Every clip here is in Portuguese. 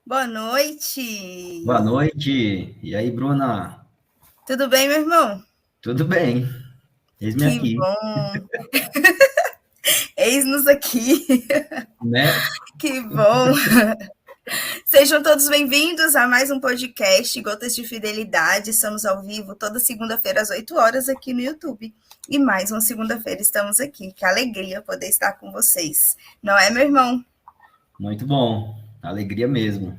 Boa noite. Boa noite. E aí, Bruna? Tudo bem, meu irmão? Tudo bem? Eis-me Que aqui, bom. Eis-nos aqui. né? Que bom. Sejam todos bem-vindos a mais um podcast Gotas de Fidelidade. Estamos ao vivo toda segunda-feira às 8 horas aqui no YouTube. E mais uma segunda-feira estamos aqui. Que alegria poder estar com vocês. Não é, meu irmão? Muito bom. Alegria mesmo.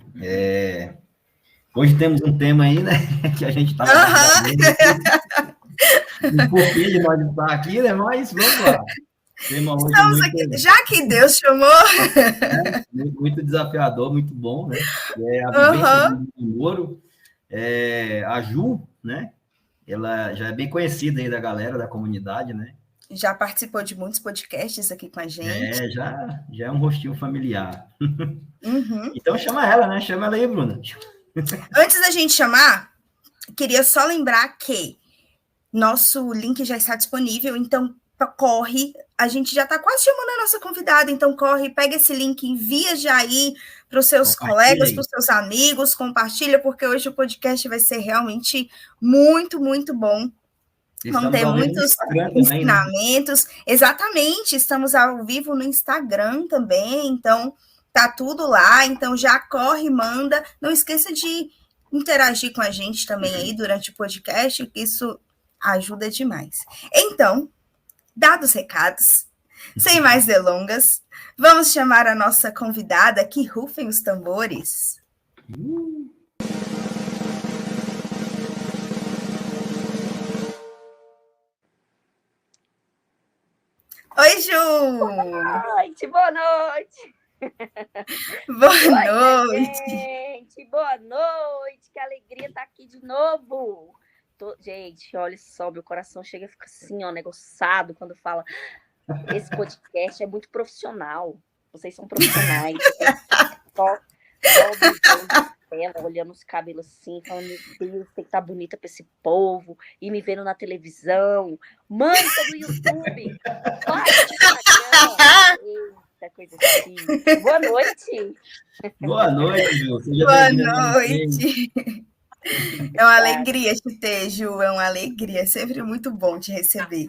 Hoje temos um tema aí, né? Que a gente estava Aham. gargalhando um pouquinho de nós estar aqui, né? Mas vamos lá. Tema hoje Estamos muito, aqui. Já que Deus chamou. né? Muito desafiador, muito bom, né? É a vivência Aham. do namoro. A Ju, né? Ela já é bem conhecida aí da galera, da comunidade, né? Já participou de muitos podcasts aqui com a gente. Já é um rostinho familiar. Uhum. Então chama ela, né? Chama ela aí, Bruna. Antes da gente chamar, queria só lembrar que nosso link já está disponível, então corre. A gente já está quase chamando a nossa convidada, então corre, pega esse link, envia já aí para os seus Compartilha colegas, para aí. os seus amigos, compartilha, porque hoje o podcast vai ser realmente muito, muito bom. Vão Estamos ter ao vivo no muitos Instagram também, né? ensinamentos. Exatamente, estamos ao vivo no Instagram também, então tá tudo lá. Então já corre, manda. Não esqueça de interagir com a gente também aí durante o podcast, que isso ajuda demais. Então, dados os recados, sem mais delongas, vamos chamar a nossa convidada, que rufem os tambores. Oi, Ju! Noite, boa noite. Boa Oi, minha noite! gente, boa noite. Que alegria estar aqui de novo. Gente, olha só, meu coração chega e fica assim, ó, negociado quando fala. Esse podcast é muito profissional. Vocês são profissionais. Só observando a tela, olhando os cabelos assim, falando, meu Deus, tem que estar bonita para esse povo, e me vendo na televisão. Mãe, tô no YouTube. Vai pro Instagram. Eita, coisa chique. Boa noite. Boa noite, Ju. Seja Boa bem-vinda novamente. noite! É uma alegria te ter, Ju, é uma alegria, é sempre muito bom te receber.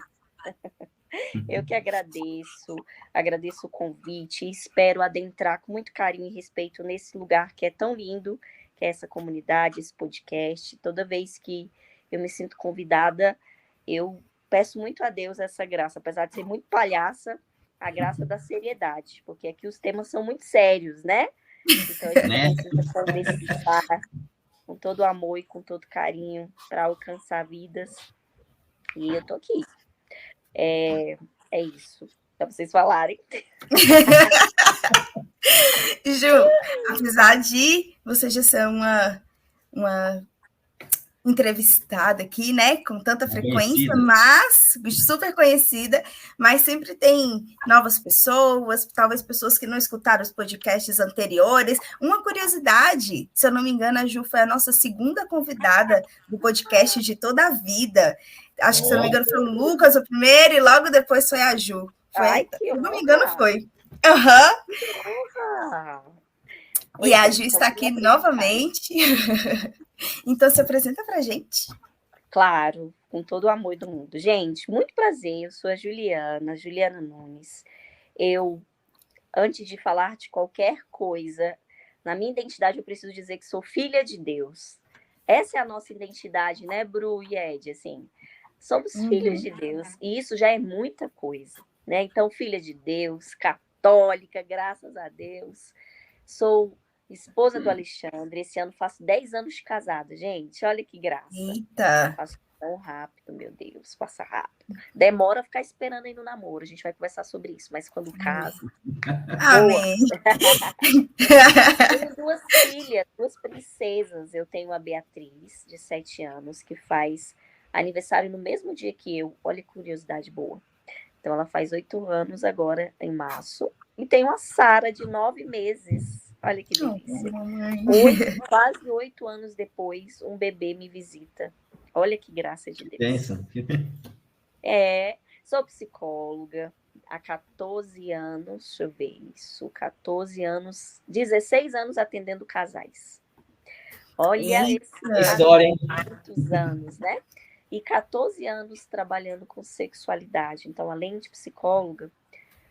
Eu que agradeço o convite e espero adentrar com muito carinho e respeito nesse lugar que é tão lindo, que é essa comunidade, esse podcast. Toda vez que eu me sinto convidada, eu peço muito a Deus essa graça, apesar de ser muito palhaça, a graça da seriedade, porque aqui os temas são muito sérios, né? Então a gente Né? precisa conversar com todo amor e com todo carinho para alcançar vidas. E eu tô aqui. É isso. Para vocês falarem. Ju, apesar de você já ser uma entrevistada aqui, né, com tanta frequência, Conhecida. mas super conhecida, mas sempre tem novas pessoas, talvez pessoas que não escutaram os podcasts anteriores. Uma curiosidade, se eu não me engano, a Ju foi a nossa segunda convidada do podcast de toda a vida. Acho que, se eu não me engano, foi o Lucas o primeiro e logo depois foi a Ju. Ai, Foi, que se eu não me engano, honra! foi. Aham. Que honra! E Pois a é, Ju então está vou me aqui apresentar. novamente. Então, se apresenta para a gente. Claro, com todo o amor do mundo. Gente, muito prazer, eu sou a Juliana Nunes. Eu, antes de falar de qualquer coisa, na minha identidade eu preciso dizer que sou filha de Deus. Essa é a nossa identidade, né, Bru e Ed? Assim, somos filhos de Deus, e isso já é muita coisa, né? Então, filha de Deus, católica, graças a Deus. Sou esposa do Alexandre, esse ano faço 10 anos de casada, gente, olha que graça. Eita. Passa tão rápido, meu Deus, passa rápido. Demora a ficar esperando aí no namoro, a gente vai conversar sobre isso, mas quando casa... Boa! Amém. Tenho duas filhas, duas princesas. Eu tenho a Beatriz, de 7 anos, que faz aniversário no mesmo dia que eu. Olha que curiosidade boa. Então, ela faz 8 anos agora, em março. E tenho a Sara, de 9 meses. Olha que delícia. Quase 8 anos depois, um bebê me visita. Olha que graça de Deus. Pensa. Sou psicóloga, há 14 anos, deixa eu ver isso, 14 anos, 16 anos atendendo casais. Olha Eita. esse História, hein? muitos anos, né? E 14 anos trabalhando com sexualidade. Então, além de psicóloga,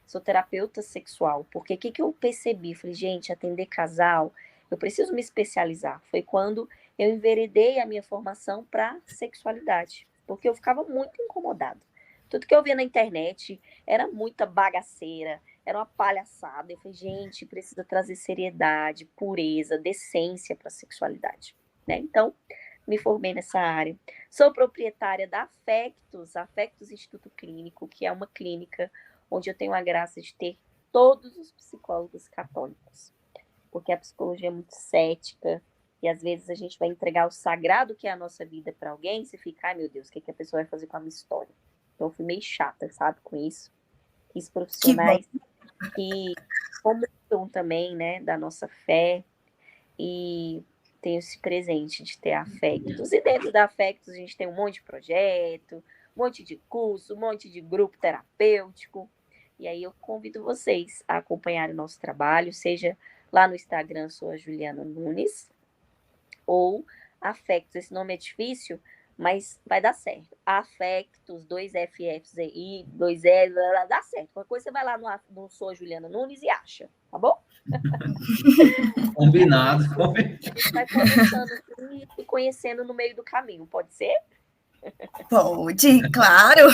sou terapeuta sexual. Porque o que eu percebi? Falei, gente, atender casal, eu preciso me especializar. Foi quando eu enveredei a minha formação para sexualidade. Porque eu ficava muito incomodada. Tudo que eu via na internet era muita bagaceira, era uma palhaçada. Eu falei, gente, precisa trazer seriedade, pureza, decência para a sexualidade. Né? Então, me formei nessa área. Sou proprietária da Afectos Instituto Clínico, que é uma clínica onde eu tenho a graça de ter todos os psicólogos católicos. Porque a psicologia é muito cética, e às vezes a gente vai entregar o sagrado que é a nossa vida para alguém, e você fica, ai meu Deus, o que a pessoa vai fazer com a minha história? Então eu fui meio chata, sabe, com isso. Quis profissionais que comunam também, né, da nossa fé, e tenho esse presente de ter Afectos. E dentro da Afectos a gente tem um monte de projeto, um monte de curso, um monte de grupo terapêutico. E aí eu convido vocês a acompanharem o nosso trabalho, seja lá no Instagram, sou a Juliana Nunes, ou Afectos. Esse nome é difícil, mas vai dar certo. Afectos, 2 Fs I, 2 E, dá certo. Qualquer coisa você vai lá no Sou a Juliana Nunes e acha, tá bom? Combinado. Vai conversando e conhecendo no meio do caminho, pode ser? Pode, claro.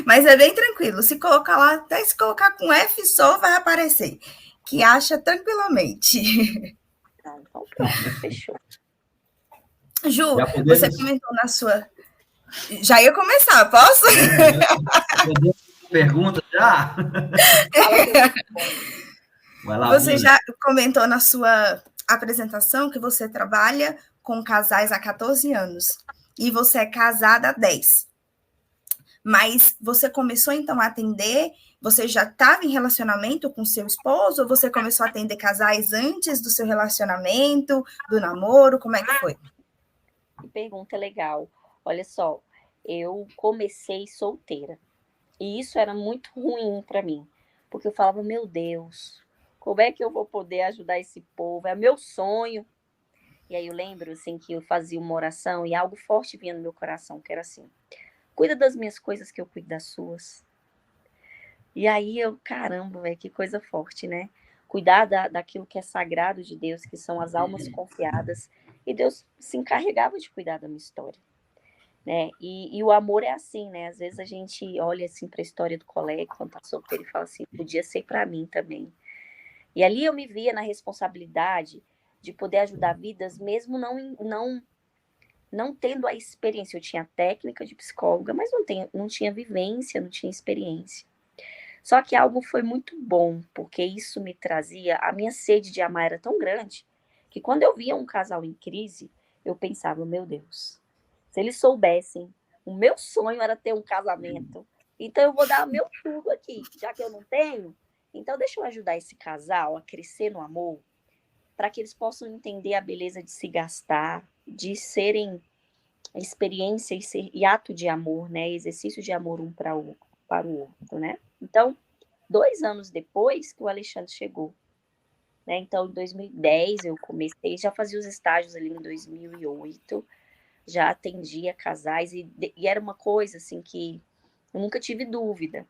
Mas é bem tranquilo. Se colocar lá, até se colocar com F só, vai aparecer. Que acha tranquilamente. Ah, então pronto, fechou. Ju, Já você podemos? comentou na sua. Já ia começar, posso? Podemos pergunta já? Vai lá, Você Vini. já comentou na sua apresentação que você trabalha com casais há 14 anos. E você é casada há 10. Mas você começou então a atender, você já estava em relacionamento com seu esposo, ou você começou a atender casais antes do seu relacionamento, do namoro, como é que foi? Que pergunta legal. Olha só, eu comecei solteira. E isso era muito ruim para mim, porque eu falava, meu Deus, como é que eu vou poder ajudar esse povo? É meu sonho. E aí eu lembro assim que eu fazia uma oração e algo forte vinha no meu coração, que era assim: cuida das minhas coisas que eu cuido das suas. E aí eu, caramba, velho, que coisa forte, né? Cuidar daquilo que é sagrado de Deus, que são as almas confiadas. E Deus se encarregava de cuidar da minha história, né? E o amor é assim, né? Às vezes a gente olha assim para a história do colega quando tá solteiro e fala assim, podia ser para mim também. E ali eu me via na responsabilidade de poder ajudar vidas, mesmo não tendo a experiência. Eu tinha técnica de psicóloga, mas não tinha vivência, não tinha experiência. Só que algo foi muito bom, porque isso me trazia, a minha sede de amar era tão grande, que quando eu via um casal em crise, eu pensava, meu Deus, se eles soubessem, o meu sonho era ter um casamento, então eu vou dar o meu tudo aqui, já que eu não tenho, então deixa eu ajudar esse casal a crescer no amor, para que eles possam entender a beleza de se gastar, de serem experiência e ato de amor, né? Exercício de amor um para o outro, né? Então, 2 anos depois que o Alexandre chegou, né? Então, em 2010 eu comecei, já fazia os estágios ali em 2008, já atendia casais e era uma coisa assim que eu nunca tive dúvida.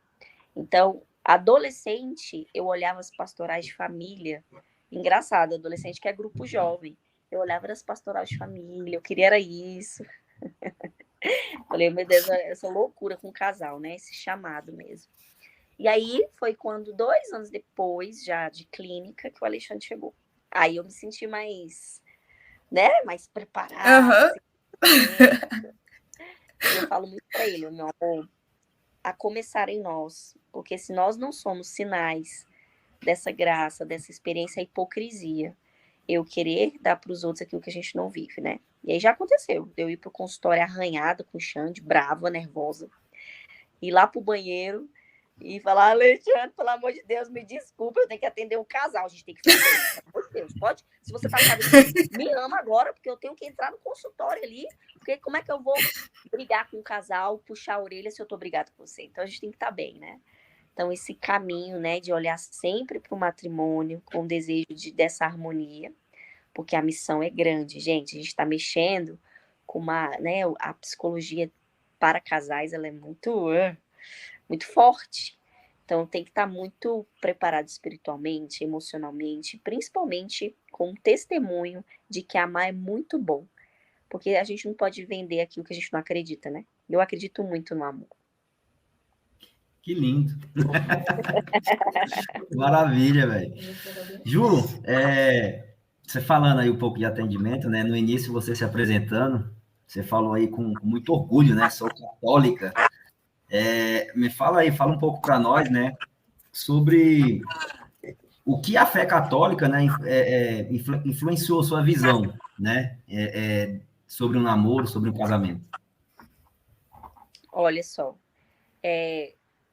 Então, adolescente, eu olhava as pastorais de família. Engraçado, adolescente que é grupo jovem. Eu olhava as pastorais de família, eu queria era isso. Falei, meu Deus, essa loucura com o casal, né? Esse chamado mesmo. E aí foi quando, 2 anos depois, já de clínica, que o Alexandre chegou. Aí eu me senti mais, né? Mais preparada. Uhum. E eu falo muito para ele, meu amor, a começar em nós. Porque se nós não somos sinais dessa graça, dessa experiência, é hipocrisia. Eu querer dar para os outros aquilo que a gente não vive, né? E aí já aconteceu. Eu ir pro consultório arranhada com o Xande, brava, nervosa. Ir lá pro banheiro e falar, Alexandre, pelo amor de Deus, me desculpa, eu tenho que atender um casal, a gente tem que fazer isso, pelo amor de Deus. Pode, se você tá achando que me ama agora, porque eu tenho que entrar no consultório ali, porque como é que eu vou brigar com um casal, puxar a orelha se eu tô brigada com você? Então a gente tem que estar bem, né? Então, esse caminho, né, de olhar sempre para o matrimônio com o desejo dessa harmonia, porque a missão é grande, gente. A gente está mexendo com né, a psicologia para casais, ela é muito forte. Então, tem que estar muito preparado espiritualmente, emocionalmente, principalmente com o testemunho de que amar é muito bom. Porque a gente não pode vender aquilo que a gente não acredita, né? Eu acredito muito no amor. Que lindo. Maravilha, velho. Ju, você falando aí um pouco de atendimento, né? No início você se apresentando, você falou aí com muito orgulho, né? Sou católica. Me fala aí, fala um pouco para nós, né? Sobre o que a fé católica, né? Influenciou sua visão, né? Sobre um namoro, sobre um casamento. Olha só,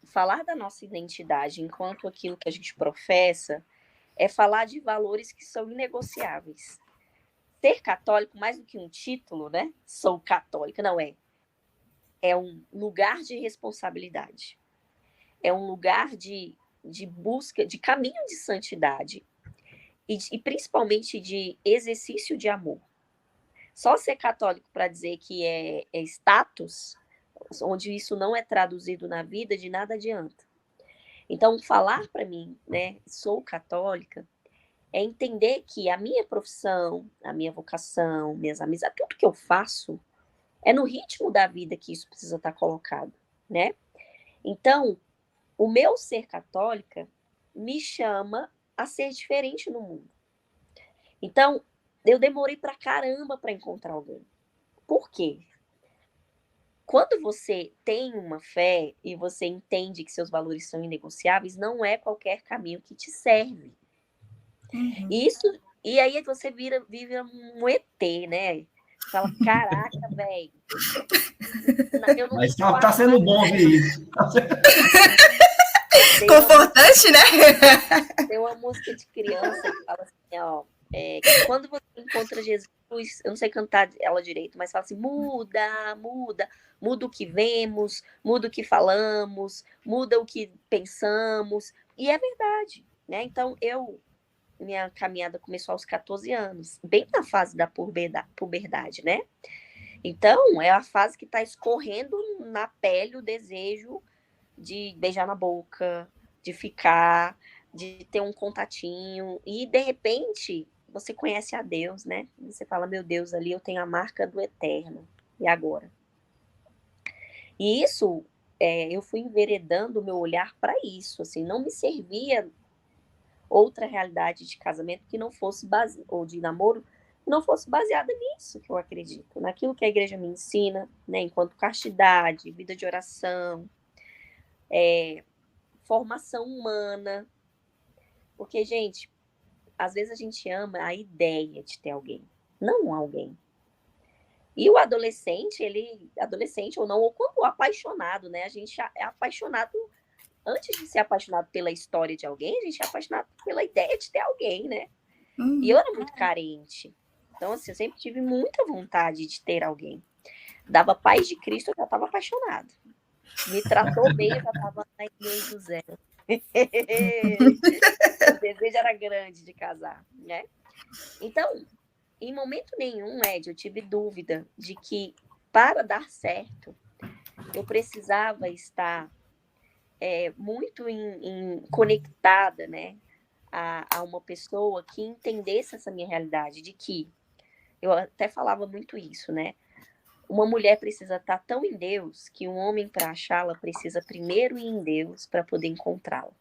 falar da nossa identidade enquanto aquilo que a gente professa é falar de valores que são inegociáveis. Ser católico, mais do que um título, né? Sou católica, não é. É um lugar de responsabilidade. É um lugar de busca, de caminho de santidade e principalmente de exercício de amor. Só ser católico para dizer que é status, onde isso não é traduzido na vida, de nada adianta. Então, falar para mim, né, sou católica, é entender que a minha profissão, a minha vocação, minhas amizades, tudo que eu faço é no ritmo da vida que isso precisa estar colocado, né? Então, o meu ser católica me chama a ser diferente no mundo. Então, eu demorei pra caramba para encontrar alguém. Por quê? Quando você tem uma fé e você entende que seus valores são inegociáveis, não é qualquer caminho que te serve. Uhum. E aí você vive um ET, né? Fala, caraca, velho. Mas tá sendo bom ouvir isso. Confortante, né? Tem uma música de criança que fala assim, ó, quando você encontra Jesus, eu não sei cantar ela direito, mas fala assim, muda, muda, muda o que vemos, muda o que falamos, muda o que pensamos, e é verdade, né? Então, minha caminhada começou aos 14 anos, bem na fase da puberdade, né? Então, é a fase que está escorrendo na pele o desejo de beijar na boca, de ficar, de ter um contatinho, e de repente você conhece a Deus, né? Você fala, meu Deus, ali eu tenho a marca do eterno, e agora? E isso, eu fui enveredando o meu olhar para isso, assim, não me servia outra realidade de casamento que não fosse ou de namoro, que não fosse baseada nisso que eu acredito, naquilo que a igreja me ensina, né? Enquanto castidade, vida de oração, formação humana. Porque, gente, às vezes a gente ama a ideia de ter alguém, não alguém. E o adolescente ou não, ou quando apaixonado, né? A gente é apaixonado, antes de ser apaixonado pela história de alguém, a gente é apaixonado pela ideia de ter alguém, né? E eu era muito carente. Então, assim, eu sempre tive muita vontade de ter alguém. Dava paz de Cristo, eu já estava apaixonado. Me tratou bem, eu já estava na igreja do zero. O desejo era grande de casar, né? Então, em momento nenhum, Ed, eu tive dúvida de que para dar certo, eu precisava estar muito conectada, né, a uma pessoa que entendesse essa minha realidade, de que eu até falava muito isso, né? Uma mulher precisa estar tão em Deus que um homem, para achá-la, precisa primeiro ir em Deus para poder encontrá-la.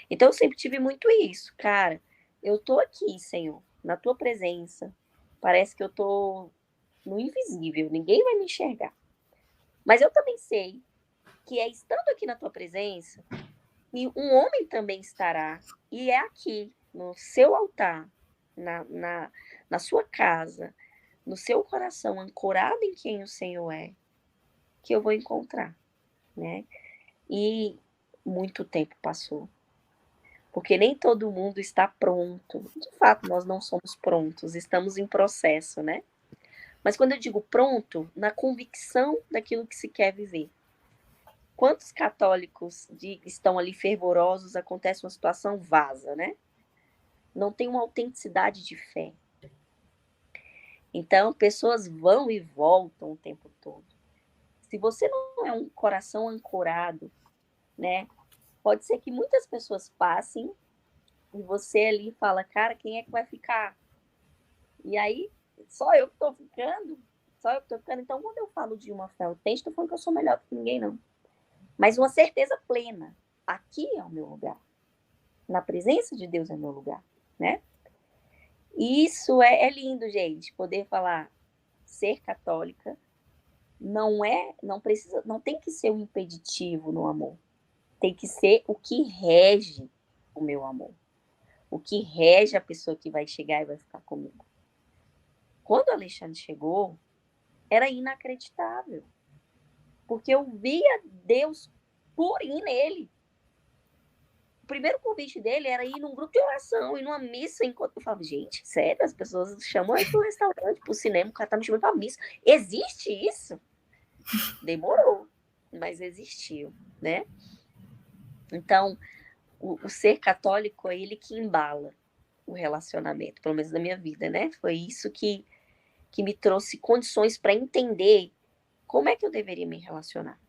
Então, eu sempre tive muito isso, cara. Eu tô aqui, Senhor, na tua presença. Parece que eu tô no invisível, ninguém vai me enxergar. Mas eu também sei que é estando aqui na tua presença, e um homem também estará, e é aqui, no seu altar, na sua casa, no seu coração, ancorado em quem o Senhor é, que eu vou encontrar, né? E muito tempo passou. Porque nem todo mundo está pronto. De fato, nós não somos prontos, estamos em processo, né? Mas quando eu digo pronto, na convicção daquilo que se quer viver. Quantos católicos estão ali fervorosos, acontece uma situação, vaza, né? Não tem uma autenticidade de fé. Então, pessoas vão e voltam o tempo todo. Se você não é um coração ancorado, né? Pode ser que muitas pessoas passem e você ali fala, cara, quem é que vai ficar? E aí, só eu que tô ficando? Só eu que tô ficando? Então, quando eu falo de uma fé autêntica, estou falando que eu sou melhor do que ninguém, não. Mas uma certeza plena. Aqui é o meu lugar. Na presença de Deus é o meu lugar, né? Isso é lindo, gente. Poder falar, ser católica não tem que ser um impeditivo no amor. Tem que ser o que rege o meu amor. O que rege a pessoa que vai chegar e vai ficar comigo. Quando o Alexandre chegou, era inacreditável. Porque eu via Deus por ir nele. O primeiro convite dele era ir num grupo de oração, ir numa missa. Enquanto eu falava, gente, sério, as pessoas chamam aí pro restaurante, pro cinema, o cara tá me chamando pra missa. Existe isso? Demorou, mas existiu, né? Então, o ser católico é ele que embala o relacionamento, pelo menos na minha vida, né? Foi isso que me trouxe condições para entender como é que eu deveria me relacionar.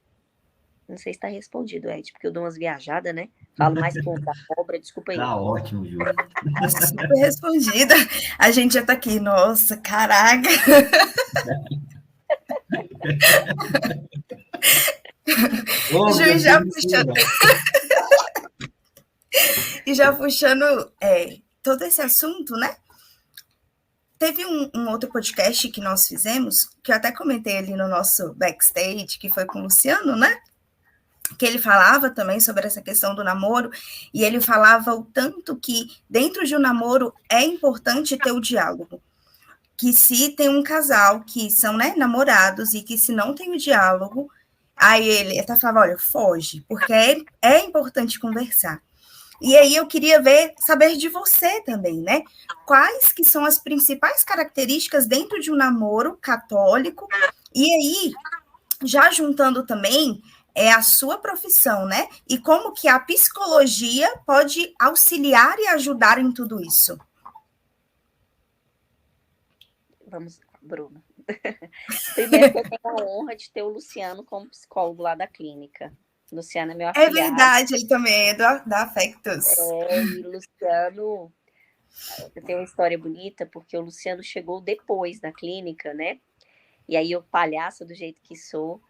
Não sei se está respondido, Ed, porque eu dou umas viajadas, né? Falo mais com da cobra, desculpa aí. Tá ótimo, Ju. Tá super respondida. A gente já tá aqui, nossa, caraca. Ô, Ju, já puxando, e já puxando todo esse assunto, né? Teve um outro podcast que nós fizemos, que eu até comentei ali no nosso backstage, que foi com o Luciano, né? Que ele falava também sobre essa questão do namoro, e ele falava o tanto que dentro de um namoro é importante ter o diálogo. Que se tem um casal que são, né, namorados e que se não tem o diálogo, aí ele até falava, olha, foge, porque é importante conversar. E aí eu queria saber de você também, né? Quais que são as principais características dentro de um namoro católico? E aí, já juntando também a sua profissão, né? E como que a psicologia pode auxiliar e ajudar em tudo isso? Vamos, Bruna. Primeiro que eu tenho a honra de ter o Luciano como psicólogo lá da clínica. Luciano é meu afilhado. É verdade, ele também é da Afectus. E Luciano, tem uma história bonita, porque o Luciano chegou depois da clínica, né? E aí eu, palhaça do jeito que sou,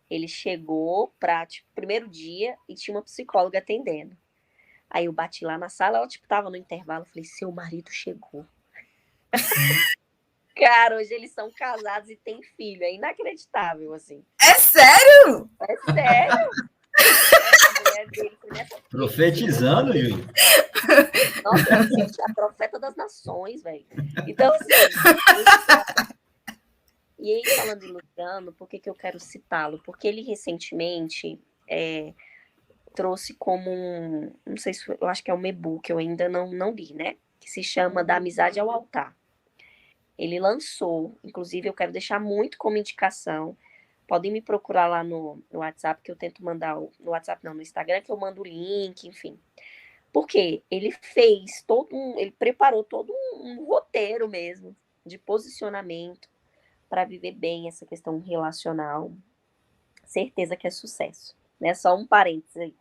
ele chegou para, primeiro dia e tinha uma psicóloga atendendo. Aí eu bati lá na sala, ela, tava no intervalo, falei, seu marido chegou. Cara, hoje eles são casados e têm filho, é inacreditável, assim. É sério? É sério? Profetizando, Ju. Nossa, gente, a profeta das nações, velho. Então, assim, e aí, falando de Luciano, por que eu quero citá-lo? Porque ele recentemente trouxe como não sei se eu acho que é um e-book, que eu ainda não li, né? Que se chama Da Amizade ao Altar. Ele lançou, inclusive eu quero deixar muito como indicação. Podem me procurar lá no WhatsApp, que eu tento mandar, no WhatsApp não, no Instagram, que eu mando o link, enfim. Porque ele fez ele preparou todo um roteiro mesmo, de posicionamento, para viver bem essa questão relacional. Certeza que é sucesso, né? Só um parênteses aí.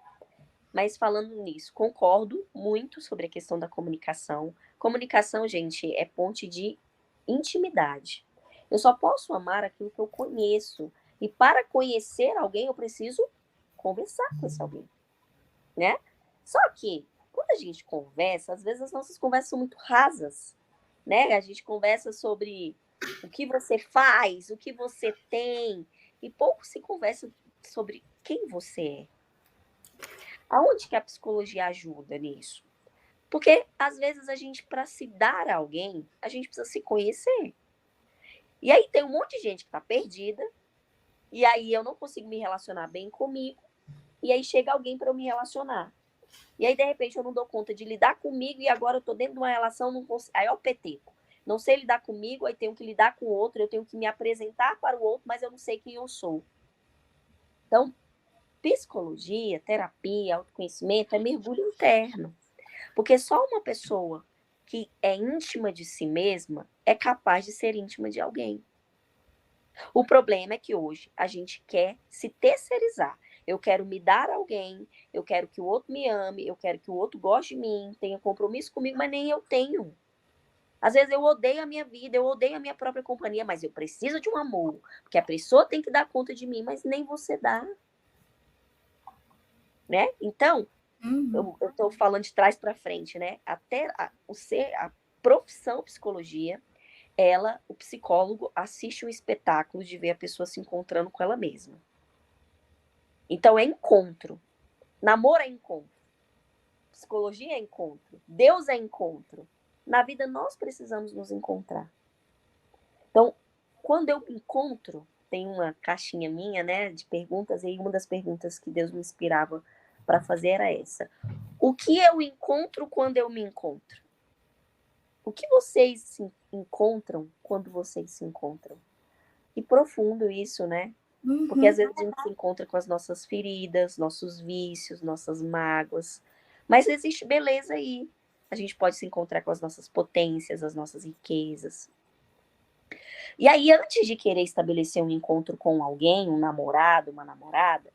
Mas falando nisso, concordo muito sobre a questão da comunicação. Comunicação, gente, é ponte de intimidade. Eu só posso amar aquilo que eu conheço. E para conhecer alguém, eu preciso conversar com esse alguém, né? Só que, quando a gente conversa, às vezes as nossas conversas são muito rasas, né? A gente conversa sobre o que você faz, o que você tem, e pouco se conversa sobre quem você é. Aonde que a psicologia ajuda nisso? Porque, às vezes, a gente, para se dar a alguém, a gente precisa se conhecer. E aí tem um monte de gente que está perdida, e aí eu não consigo me relacionar bem comigo, e aí chega alguém para eu me relacionar. E aí, de repente, eu não dou conta de lidar comigo, e agora eu estou dentro de uma relação, não consigo... Aí eu peteco. Não sei lidar comigo, aí tenho que lidar com o outro, eu tenho que me apresentar para o outro, mas eu não sei quem eu sou. Então, psicologia, terapia, autoconhecimento é mergulho interno. Porque só uma pessoa que é íntima de si mesma é capaz de ser íntima de alguém. O problema é que hoje a gente quer se terceirizar. Eu quero me dar a alguém, eu quero que o outro me ame, eu quero que o outro goste de mim, tenha compromisso comigo, mas nem eu tenho. Às vezes eu odeio a minha vida, eu odeio a minha própria companhia, mas eu preciso de um amor, porque a pessoa tem que dar conta de mim, mas nem você dá. Né? Então, eu estou falando de trás para frente, né? Até a profissão psicologia, o psicólogo assiste um espetáculo de ver a pessoa se encontrando com ela mesma. Então, é encontro. Namoro é encontro. Psicologia é encontro. Deus é encontro. Na vida, nós precisamos nos encontrar. Então, quando eu me encontro, tem uma caixinha minha, né, de perguntas, e uma das perguntas que Deus me inspirava para fazer era essa. O que eu encontro quando eu me encontro? O que vocês se encontram quando vocês se encontram? E profundo isso, né? Porque às vezes a gente se encontra com as nossas feridas, nossos vícios, nossas mágoas. Mas existe beleza aí. A gente pode se encontrar com as nossas potências, as nossas riquezas. E aí, antes de querer estabelecer um encontro com alguém, um namorado, uma namorada,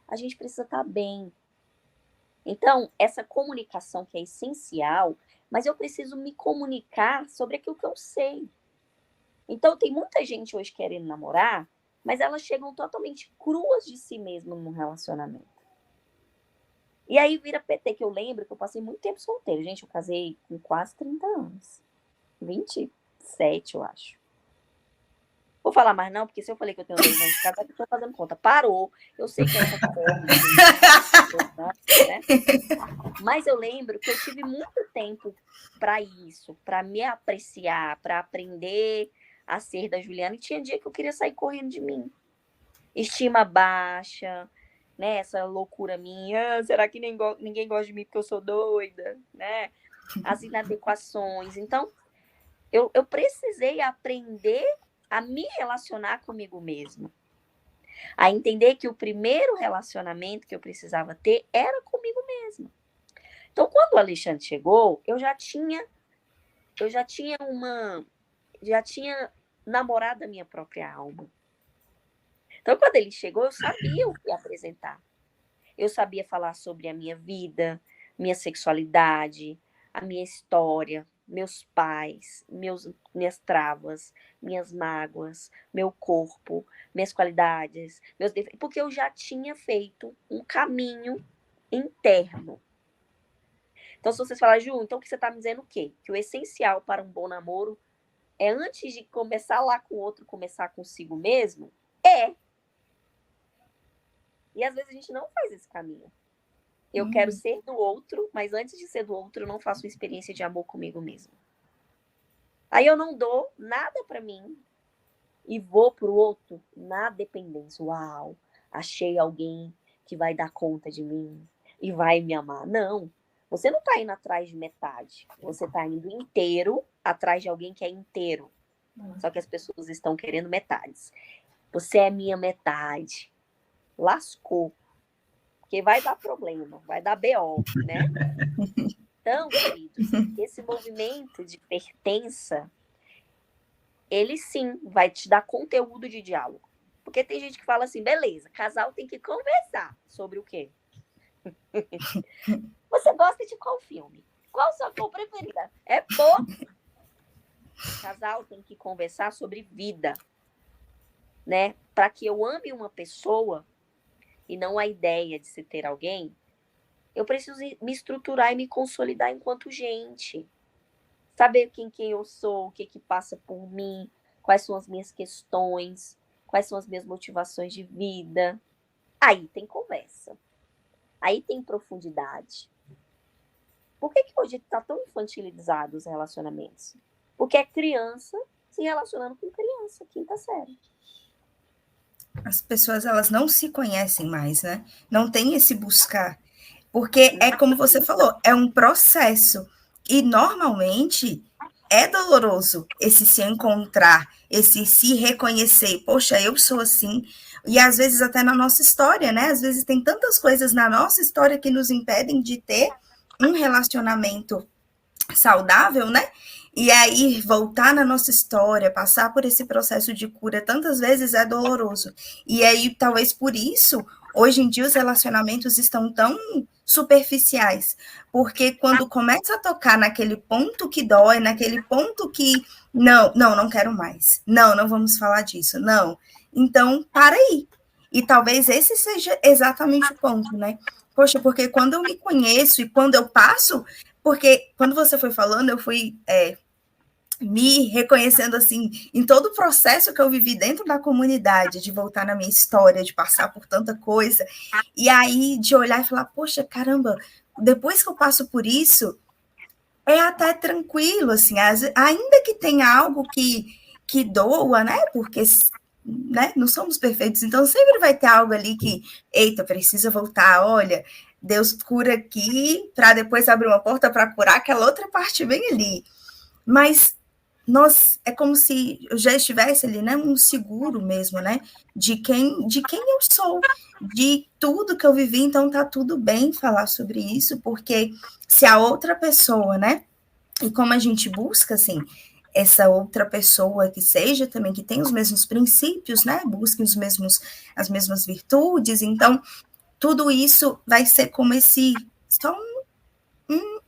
a gente precisa estar bem. Então, essa comunicação que é essencial, mas eu preciso me comunicar sobre aquilo que eu sei. Então, tem muita gente hoje querendo namorar, mas elas chegam totalmente cruas de si mesmas num relacionamento. E aí vira PT, que eu lembro que eu passei muito tempo solteiro. Gente, eu casei com quase 30 anos. 27, eu acho. Vou falar mais não, porque se eu falei que eu tenho 2 anos de casada, eu tô fazendo conta. Parou. Eu sei que é essa forma. Né? Mas eu lembro que eu tive muito tempo para isso, para me apreciar, para aprender a ser da Juliana. E tinha dia que eu queria sair correndo de mim. Estima baixa, né? Essa loucura minha. Será que ninguém gosta de mim porque eu sou doida? Né? As inadequações. Então, eu precisei aprender a me relacionar comigo mesma. A entender que o primeiro relacionamento que eu precisava ter era comigo mesma. Então, quando o Alexandre chegou, eu já tinha namorado a minha própria alma. Então, quando ele chegou, eu sabia o que apresentar. Eu sabia falar sobre a minha vida, minha sexualidade, a minha história, meus pais, minhas travas, minhas mágoas, meu corpo, minhas qualidades, meus defeitos, porque eu já tinha feito um caminho interno. Então, se vocês falarem, Ju, então o que você está me dizendo o quê? Que o essencial para um bom namoro é, antes de começar lá com o outro, começar consigo mesmo? É. E às vezes a gente não faz esse caminho. Eu quero ser do outro, mas antes de ser do outro, eu não faço uma experiência de amor comigo mesmo. Aí eu não dou nada para mim e vou pro outro na dependência. Uau, achei alguém que vai dar conta de mim e vai me amar. Não, você não tá indo atrás de metade. Você tá indo inteiro atrás de alguém que é inteiro. Só que as pessoas estão querendo metades. Você é minha metade. Lascou. Porque vai dar problema, vai dar BO, né? Então, queridos, esse movimento de pertença, ele sim vai te dar conteúdo de diálogo. Porque tem gente que fala assim, beleza, casal tem que conversar sobre o quê? Você gosta de qual filme? Qual a sua cor preferida? É pô. Casal tem que conversar sobre vida, né? Para que eu ame uma pessoa e não a ideia de se ter alguém, eu preciso me estruturar e me consolidar enquanto gente. Saber quem eu sou, o que passa por mim, quais são as minhas questões, quais são as minhas motivações de vida. Aí tem conversa. Aí tem profundidade. Por que hoje está tão infantilizado os relacionamentos? Porque é criança se relacionando com criança, 5ª série. As pessoas, elas não se conhecem mais, né? Não tem esse buscar. Porque é como você falou, é um processo. E, normalmente, é doloroso esse se encontrar, esse se reconhecer. Poxa, eu sou assim. E às vezes até na nossa história, né? Às vezes tem tantas coisas na nossa história que nos impedem de ter um relacionamento saudável, né? E aí voltar na nossa história, passar por esse processo de cura tantas vezes é doloroso. E aí talvez por isso hoje em dia os relacionamentos estão tão superficiais, porque quando começa a tocar naquele ponto que dói, naquele ponto que não quero mais. Não vamos falar disso. Não. Então, para aí. E talvez esse seja exatamente o ponto, né? Poxa, porque quando eu me conheço e quando eu passo, porque quando você foi falando, eu fui me reconhecendo assim em todo o processo que eu vivi dentro da comunidade, de voltar na minha história, de passar por tanta coisa, e aí de olhar e falar, poxa, caramba, depois que eu passo por isso, é até tranquilo, assim, ainda que tenha algo que doa, né? Porque né, não somos perfeitos, então sempre vai ter algo ali que, eita, precisa voltar, olha, Deus cura aqui para depois abrir uma porta para curar aquela outra parte bem ali. Mas nós é como se eu já estivesse ali, né, um seguro mesmo, né, de quem eu sou, de tudo que eu vivi, então tá tudo bem falar sobre isso, porque se a outra pessoa, né, e como a gente busca assim essa outra pessoa que seja também que tem os mesmos princípios, né, busque as mesmas virtudes, então tudo isso vai ser como esse só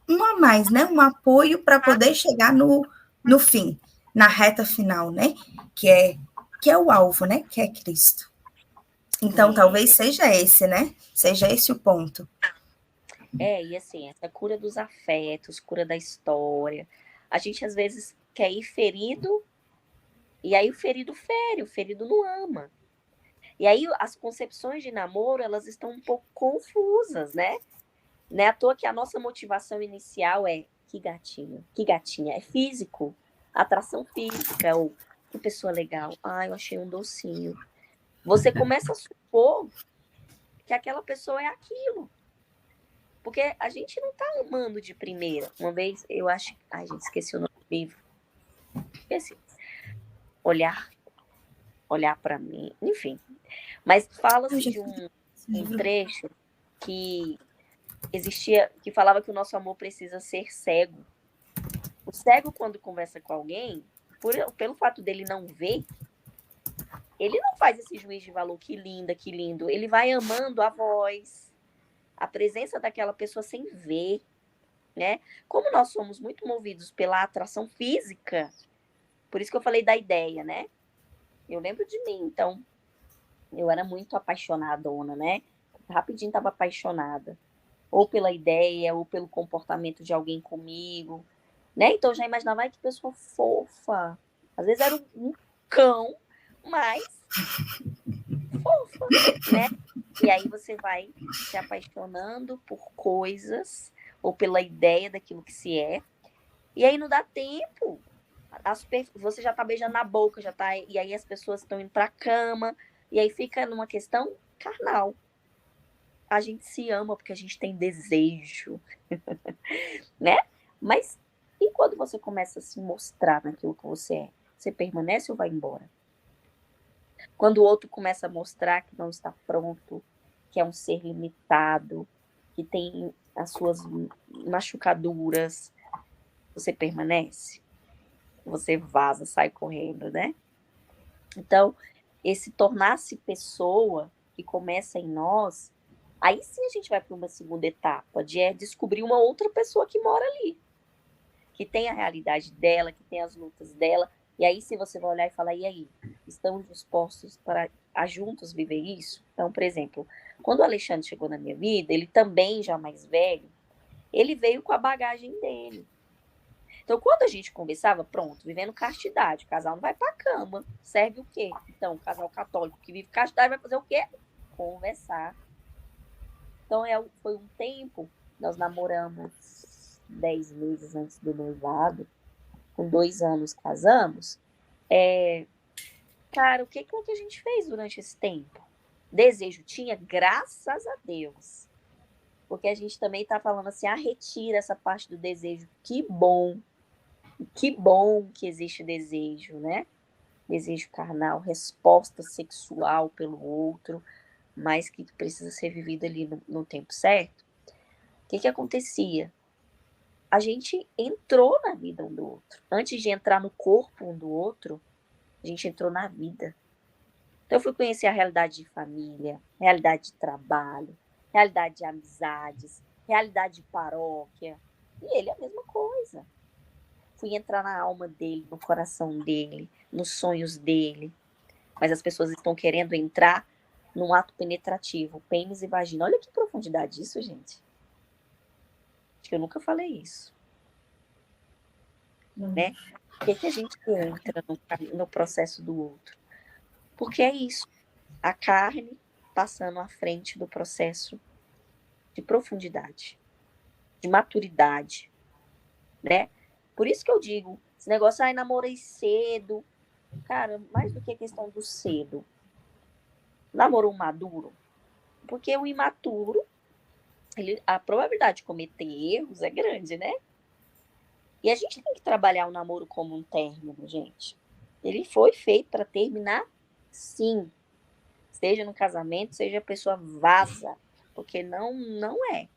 um a mais, né, um apoio para poder chegar no fim, na reta final, né? Que é o alvo, né? Que é Cristo. Então, talvez seja esse, né? Seja esse o ponto. E assim, essa cura dos afetos, cura da história. A gente, às vezes, quer ir ferido, e aí o ferido fere, o ferido não ama. E aí as concepções de namoro, elas estão um pouco confusas, né? Não é à toa que a nossa motivação inicial é que gatinho, que gatinha. É físico, atração física, ou que pessoa legal. Ah, eu achei um docinho. Você começa a supor que aquela pessoa é aquilo. Porque a gente não tá amando de primeira. Uma vez, eu acho... Ai, gente, esqueci o nome do livro. Esqueci. Olhar para mim. Enfim. Mas fala-se de um trecho que existia, que falava que o nosso amor precisa ser cego. O cego, quando conversa com alguém, pelo fato dele não ver, ele não faz esse juízo de valor, que linda, que lindo. Ele vai amando a voz, a presença daquela pessoa sem ver, né? Como nós somos muito movidos pela atração física, por isso que eu falei da ideia, né? Eu lembro de mim, então, eu era muito apaixonadona, né? Rapidinho estava apaixonada. Ou pela ideia, ou pelo comportamento de alguém comigo, né? Então eu já imaginava, ai, que pessoa fofa. Às vezes era um cão, mas fofa, né? E aí você vai se apaixonando por coisas, ou pela ideia daquilo que se é, e aí não dá tempo. Você já tá beijando na boca, já tá, e aí as pessoas estão indo pra cama, e aí fica numa questão carnal. A gente se ama porque a gente tem desejo, né? Mas e quando você começa a se mostrar naquilo que você é? Você permanece ou vai embora? Quando o outro começa a mostrar que não está pronto, que é um ser limitado, que tem as suas machucaduras, você permanece? Você vaza, sai correndo, né? Então, esse tornar-se pessoa que começa em nós, aí sim a gente vai para uma segunda etapa, de descobrir uma outra pessoa que mora ali, que tem a realidade dela, que tem as lutas dela, e aí sim você vai olhar e falar, e aí? Estamos dispostos para juntos viver isso? Então, por exemplo, quando o Alexandre chegou na minha vida, ele também já mais velho, ele veio com a bagagem dele. Então, quando a gente conversava, pronto, vivendo castidade, o casal não vai pra cama, serve o quê? Então, o casal católico que vive castidade vai fazer o quê? Conversar. Então, foi um tempo, nós namoramos 10 meses antes do noivado, com 2 anos casamos. Cara, o que a gente fez durante esse tempo? Desejo tinha, graças a Deus. Porque a gente também tá falando assim, retira essa parte do desejo, que bom. Que bom que existe desejo, né? Desejo carnal, resposta sexual pelo outro, mas que precisa ser vivido ali no tempo certo. O que acontecia? A gente entrou na vida um do outro. Antes de entrar no corpo um do outro, a gente entrou na vida. Então eu fui conhecer a realidade de família, realidade de trabalho, realidade de amizades, realidade de paróquia. E ele é a mesma coisa. Fui entrar na alma dele, no coração dele, nos sonhos dele. Mas as pessoas estão querendo entrar num ato penetrativo, pênis e vagina. Olha que profundidade isso, gente. Acho que eu nunca falei isso. Né? Por que a gente entra no processo do outro? Porque é isso. A carne passando à frente do processo de profundidade, de maturidade, né? Por isso que eu digo, esse negócio, namorei cedo. Cara, mais do que a questão do cedo. Namorou um maduro. Porque o imaturo, a probabilidade de cometer erros é grande, né? E a gente tem que trabalhar o namoro como um término, gente. Ele foi feito para terminar, sim. Seja no casamento, seja a pessoa vaza. Porque não é.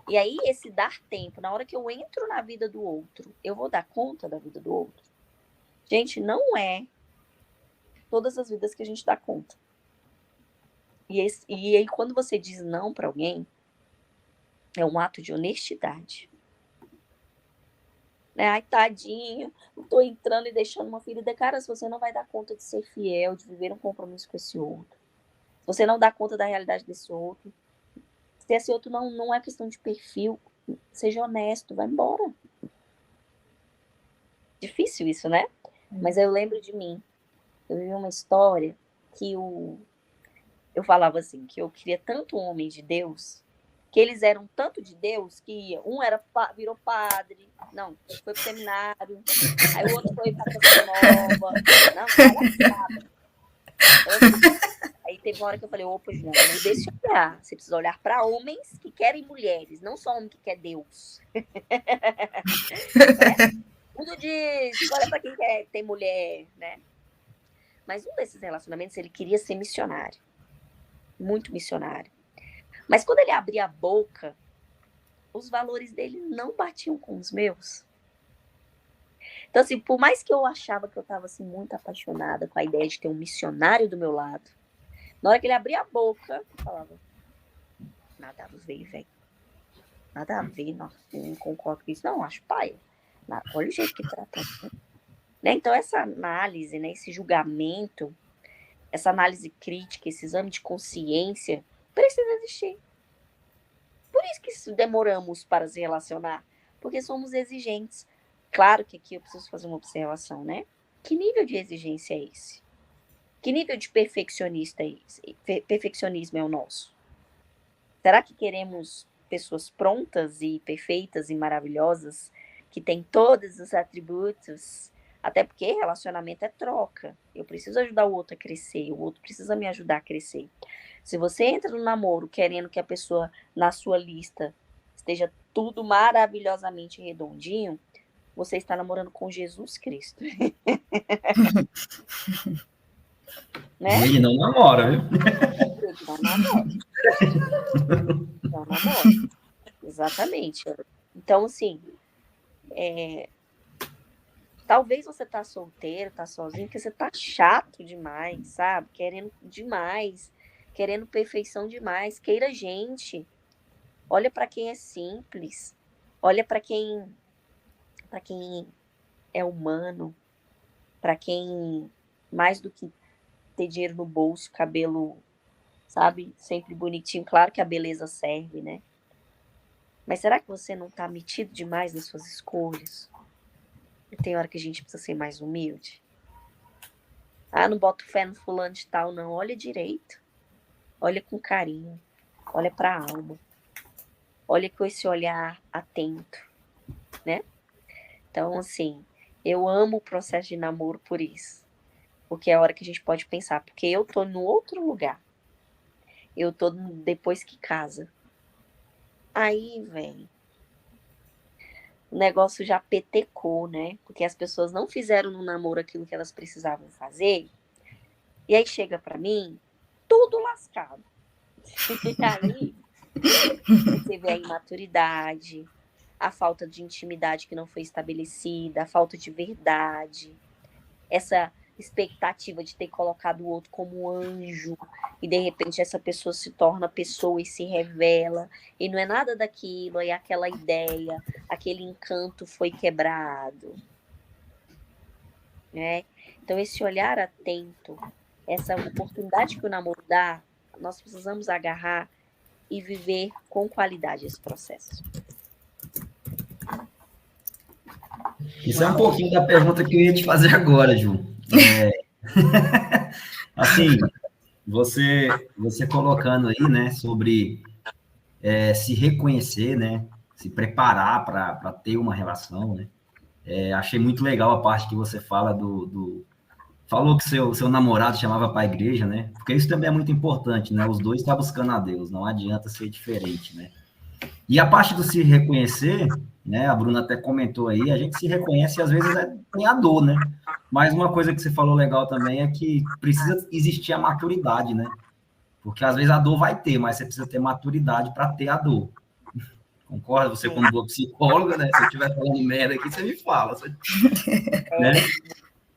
E aí, esse dar tempo, na hora que eu entro na vida do outro, eu vou dar conta da vida do outro? Gente, não é todas as vidas que a gente dá conta. E aí, quando você diz não para alguém, é um ato de honestidade. Né? Ai, tadinho, tô entrando e deixando uma ferida. Cara, se você não vai dar conta de ser fiel, de viver um compromisso com esse outro, se você não dá conta da realidade desse outro, se esse outro não é questão de perfil, seja honesto, vai embora. Difícil isso, né? Mas eu lembro de mim. Eu vivi uma história que eu falava assim, que eu queria tanto um homem de Deus, que eles eram tanto de Deus, que um virou padre, não, foi pro seminário, aí o outro foi pra Canção Nova, não, palhaçada. Aí teve uma hora que eu falei, opa, Juliana, não deixa eu olhar, você precisa olhar para homens que querem mulheres, não só homem que quer Deus. Né? Tudo diz, olha para quem quer ter mulher, né? Mas um desses relacionamentos, ele queria ser missionário. Muito missionário. Mas quando ele abria a boca, os valores dele não batiam com os meus. Então, assim, por mais que eu achava que eu estava assim, muito apaixonada com a ideia de ter um missionário do meu lado, na hora que ele abria a boca, eu falava, nada a ver, velho. Nada a ver, nossa, eu não concordo com isso. Não, acho paia. Olha o jeito que trata. Né? Então, essa análise, né, esse julgamento, essa análise crítica, esse exame de consciência, precisa existir. Por isso que demoramos para se relacionar, porque somos exigentes. Claro que aqui eu preciso fazer uma observação, né? Que nível de exigência é esse? Que nível de perfeccionista é esse? Perfeccionismo é o nosso? Será que queremos pessoas prontas e perfeitas e maravilhosas, que têm todos os atributos? Até porque relacionamento é troca. Eu preciso ajudar o outro a crescer, o outro precisa me ajudar a crescer. Se você entra no namoro querendo que a pessoa na sua lista esteja tudo maravilhosamente redondinho, você está namorando com Jesus Cristo. Né? Ele não namora, viu? Ele não namora. Não namora. Exatamente. Então, assim, talvez você tá solteiro, tá sozinho, porque você tá chato demais, sabe? Querendo demais, querendo perfeição demais. Queira gente. Olha para quem é simples. Olha para quem é humano, para quem mais do que ter dinheiro no bolso, cabelo, sabe, sempre bonitinho. Claro que a beleza serve, né? Mas será que você não tá metido demais nas suas escolhas? Tem hora que a gente precisa ser mais humilde. Ah, não boto fé no fulano de tal, não. Olha direito. Olha com carinho. Olha pra alma. Olha com esse olhar atento, né? Então, assim, eu amo o processo de namoro por isso. Porque é a hora que a gente pode pensar. Porque eu tô no outro lugar. Eu tô depois que casa. Aí, velho, o negócio já petecou, né? Porque as pessoas não fizeram no namoro aquilo que elas precisavam fazer. E aí chega para mim, tudo lascado. E aí você vê a imaturidade, a falta de intimidade que não foi estabelecida, a falta de verdade, essa expectativa de ter colocado o outro como anjo e de repente essa pessoa se torna pessoa e se revela e não é nada daquilo, é aquela ideia, aquele encanto foi quebrado, né? Então esse olhar atento, essa oportunidade que o namoro dá, nós precisamos agarrar e viver com qualidade esse processo. Isso é um pouquinho da pergunta que eu ia te fazer agora, Ju. Assim, você colocando aí, né, sobre se reconhecer, né, se preparar para ter uma relação, né? Achei muito legal a parte que você fala falou que seu namorado chamava para a igreja, né? Porque isso também é muito importante, né? Os dois estão buscando a Deus, não adianta ser diferente, né? E a parte do se reconhecer, né? A Bruna até comentou aí, a gente se reconhece e às vezes tem a dor, né? Mas uma coisa que você falou legal também é que precisa existir a maturidade, né? Porque às vezes a dor vai ter, mas você precisa ter maturidade para ter a dor. Concorda? Você, como boa psicóloga, né? Se eu estiver falando merda aqui, você me fala. Né?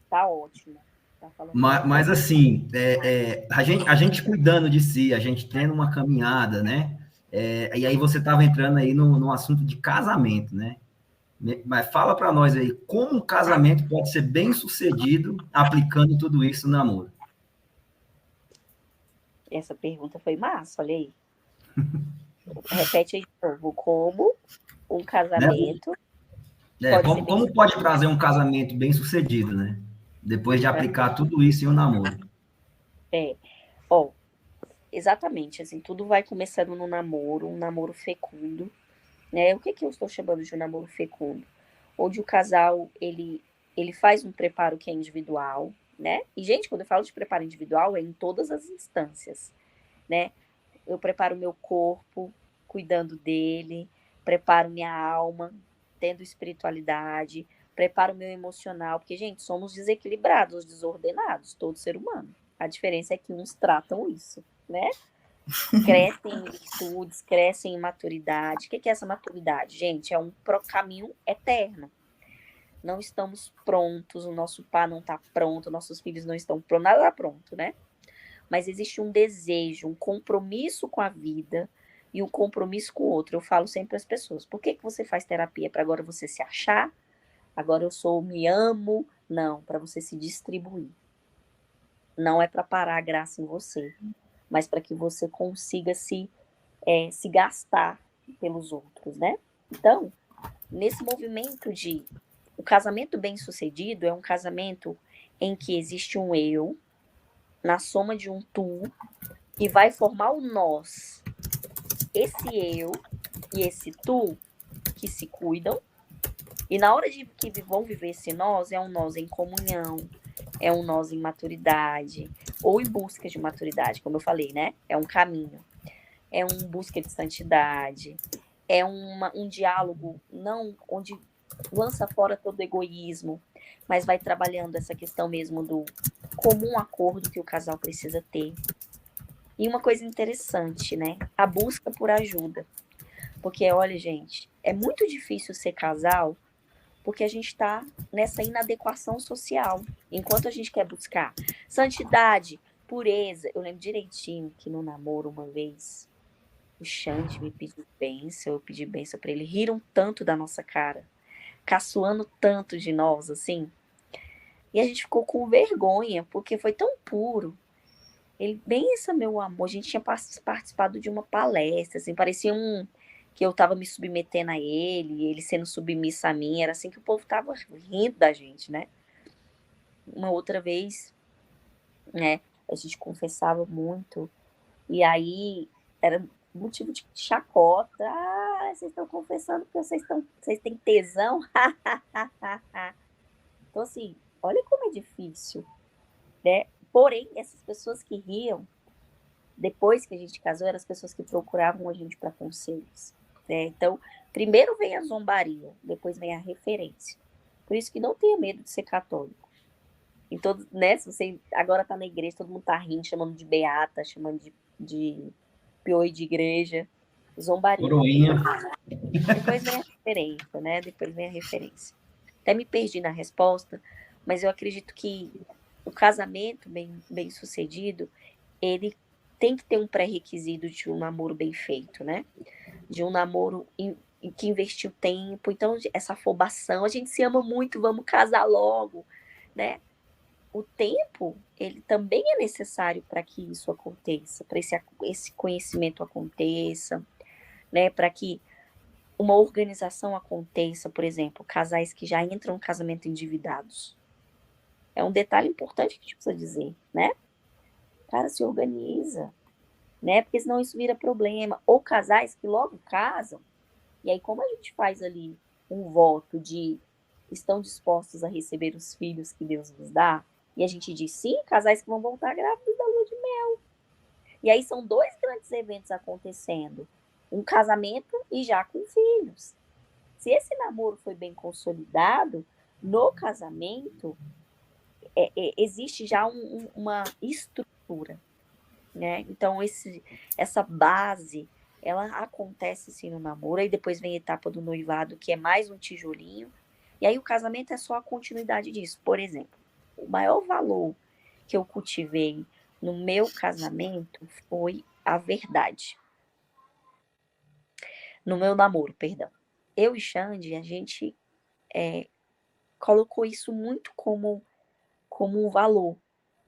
Tá ótimo. Tá falando Mas assim, a gente cuidando de si, a gente tendo uma caminhada, né? E aí você estava entrando aí no assunto de casamento, né? Mas fala para nós aí, como um casamento pode ser bem sucedido aplicando tudo isso no namoro? Essa pergunta foi massa, olha aí. Repete aí de novo. Como um casamento como pode trazer um casamento bem sucedido, né? Depois de aplicar tudo isso em um namoro. Exatamente, assim, tudo vai começando no namoro, um namoro fecundo, né? O que eu estou chamando de um namoro fecundo? Onde o casal, ele faz um preparo que é individual, né? E, gente, quando eu falo de preparo individual, é em todas as instâncias, né? Eu preparo meu corpo, cuidando dele, preparo minha alma, tendo espiritualidade, preparo meu emocional, porque, gente, somos desequilibrados, desordenados, todo ser humano. A diferença é que uns tratam isso, né? Crescem em virtudes, crescem em maturidade. O que é essa maturidade? Gente, é um caminho eterno. Não estamos prontos, o nosso pai não está pronto, nossos filhos não estão prontos, nada está pronto, né? Mas existe um desejo, um compromisso com a vida e um compromisso com o outro. Eu falo sempre às pessoas, por que você faz terapia? Para agora você se achar? Agora eu me amo? Não, para você se distribuir. Não é para parar a graça em você, mas para que você consiga se gastar pelos outros, né? Então, nesse movimento o casamento bem-sucedido é um casamento em que existe um eu na soma de um tu e vai formar o nós. Esse eu e esse tu que se cuidam e na hora de que vão viver esse nós, é um nós em comunhão, é um nós em maturidade ou em busca de maturidade, como eu falei, né? É um caminho. É um busca de santidade, é um diálogo não onde lança fora todo egoísmo, mas vai trabalhando essa questão mesmo do comum acordo que o casal precisa ter. E uma coisa interessante, né? A busca por ajuda. Porque, olha, gente, é muito difícil ser casal porque a gente está nessa inadequação social. Enquanto a gente quer buscar santidade, pureza. Eu lembro direitinho que no namoro uma vez o Xande me pediu bênção, eu pedi bênção para ele. Riram tanto da nossa cara, caçoando tanto de nós, assim. E a gente ficou com vergonha, porque foi tão puro. Ele, benção, meu amor. A gente tinha participado de uma palestra, assim, parecia que eu tava me submetendo a ele sendo submissa a mim. Era assim que o povo tava rindo da gente, né? Uma outra vez, né, a gente confessava muito. E aí era motivo de chacota. Ah, vocês estão confessando porque vocês têm tesão. Então, assim, olha como é difícil, né? Porém, essas pessoas que riam, depois que a gente casou, eram as pessoas que procuravam a gente para conselhos. né? Então, primeiro vem a zombaria, depois vem a referência. Por isso que não tenha medo de ser católico. Em todo, né? Se você agora está na igreja, todo mundo está rindo, chamando de beata, chamando de pioi de igreja, zombaria. Coroinha. Depois vem a referência, né? Depois vem a referência. Até me perdi na resposta, mas eu acredito que o casamento bem sucedido, ele tem que ter um pré-requisito de um namoro bem feito, né? De um namoro em que investiu tempo. Então, essa afobação, a gente se ama muito, vamos casar logo, né? O tempo, ele também é necessário para que isso aconteça, para esse conhecimento aconteça, né? Para que uma organização aconteça, por exemplo, casais que já entram no casamento endividados. É um detalhe importante que a gente precisa dizer, né? O cara se organiza, né? Porque senão isso vira problema. Ou casais que logo casam, e aí como a gente faz ali um voto de estão dispostos a receber os filhos que Deus nos dá, e a gente diz sim, casais que vão voltar grávidos da lua de mel. E aí são dois grandes eventos acontecendo. Um casamento e já com filhos. Se esse namoro foi bem consolidado, no casamento existe já uma estrutura, né? Então essa base, ela acontece sim no namoro, aí depois vem a etapa do noivado, que é mais um tijolinho, e aí o casamento é só a continuidade disso. Por exemplo, o maior valor que eu cultivei no meu casamento foi a verdade. No meu namoro, perdão. Eu e Xande, a gente colocou isso muito como um valor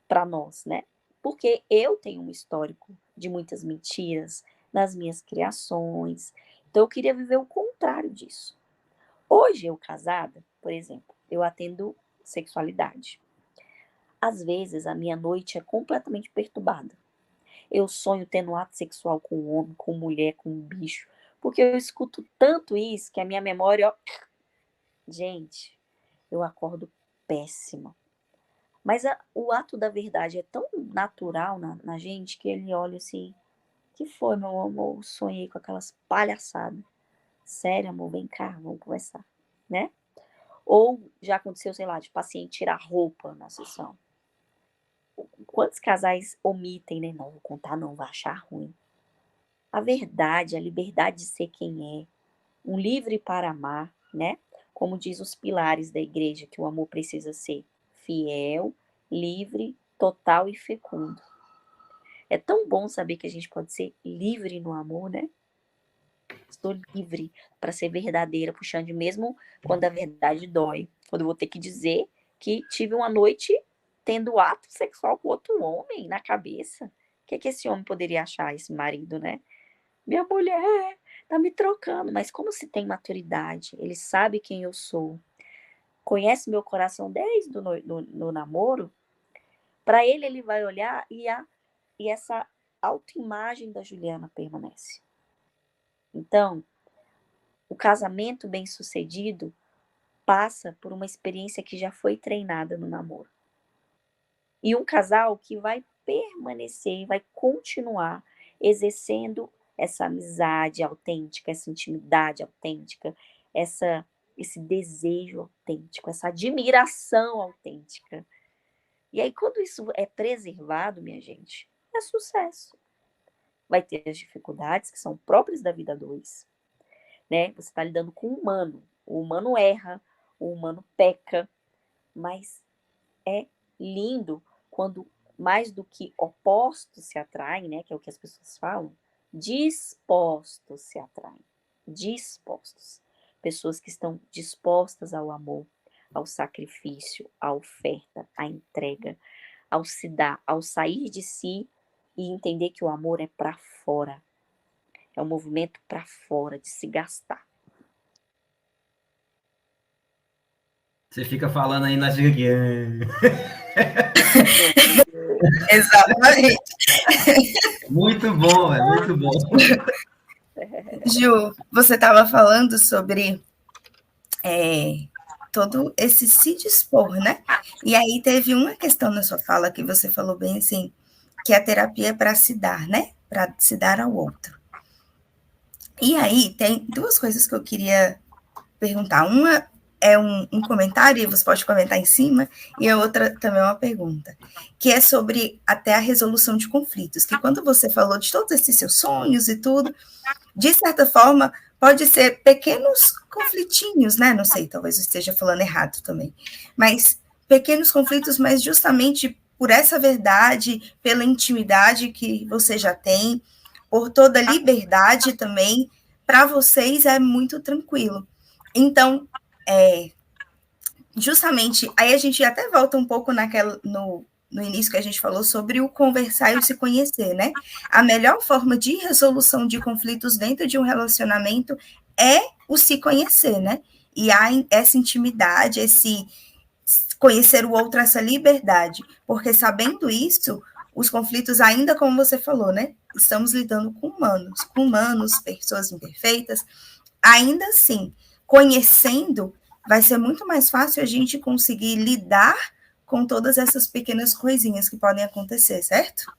para nós, né? Porque eu tenho um histórico de muitas mentiras nas minhas criações, então eu queria viver o contrário disso. Hoje, eu casada, por exemplo, eu atendo sexualidade. Às vezes, a minha noite é completamente perturbada. Eu sonho tendo ato sexual com um homem, com mulher, com um bicho, porque eu escuto tanto isso que a minha memória, ó... Gente, eu acordo péssima. Mas o ato da verdade é tão natural na gente que ele olha assim, que foi, meu amor? Eu sonhei com aquelas palhaçadas. Sério, amor, vem cá, vamos conversar, né? Ou já aconteceu, sei lá, de paciente tirar roupa na sessão. Quantos casais omitem, né? Não, vou contar não, vai achar ruim. A verdade, a liberdade de ser quem é, um livre para amar, né? Como diz os pilares da igreja, que o amor precisa ser fiel, livre, total e fecundo. É tão bom saber que a gente pode ser livre no amor, né? Estou livre para ser verdadeira, puxando de mesmo quando a verdade dói. Quando eu vou ter que dizer que tive uma noite tendo ato sexual com outro homem na cabeça. O que esse homem poderia achar, esse marido, né? Minha mulher tá me trocando. Mas como se tem maturidade, ele sabe quem eu sou, conhece meu coração desde no namoro, para ele vai olhar e essa autoimagem da Juliana permanece. Então, o casamento bem-sucedido passa por uma experiência que já foi treinada no namoro. E um casal que vai permanecer, vai continuar exercendo essa amizade autêntica, essa intimidade autêntica, esse desejo autêntico, essa admiração autêntica. E aí, quando isso é preservado, minha gente, é sucesso. Vai ter as dificuldades que são próprias da vida a dois, né? Você está lidando com o humano erra, o humano peca, mas é lindo quando mais do que opostos se atraem, né? Que é o que as pessoas falam, dispostos se atraem, dispostos. Pessoas que estão dispostas ao amor, ao sacrifício, à oferta, à entrega, ao se dar, ao sair de si e entender que o amor é para fora. É um movimento para fora, de se gastar. Você fica falando aí, nós fica aqui. Exatamente. Muito bom, é muito bom. Ju, você estava falando sobre todo esse se dispor, né? E aí teve uma questão na sua fala que você falou bem assim, que a terapia é para se dar, né? Para se dar ao outro. E aí, tem duas coisas que eu queria perguntar. Uma é um comentário, e você pode comentar em cima, e a outra também é uma pergunta, que é sobre até a resolução de conflitos, que quando você falou de todos esses seus sonhos e tudo, de certa forma, pode ser pequenos conflitinhos, né? Não sei, talvez eu esteja falando errado também, mas pequenos conflitos, mas justamente por essa verdade, pela intimidade que você já tem, por toda a liberdade também, para vocês é muito tranquilo. Então, justamente, aí a gente até volta um pouco no início que a gente falou sobre o conversar e o se conhecer, né? A melhor forma de resolução de conflitos dentro de um relacionamento é o se conhecer, né? E há essa intimidade, esse conhecer o outro, essa liberdade, porque sabendo isso, os conflitos, ainda como você falou, né? Estamos lidando com humanos, pessoas imperfeitas, ainda assim, conhecendo, vai ser muito mais fácil a gente conseguir lidar com todas essas pequenas coisinhas que podem acontecer, certo?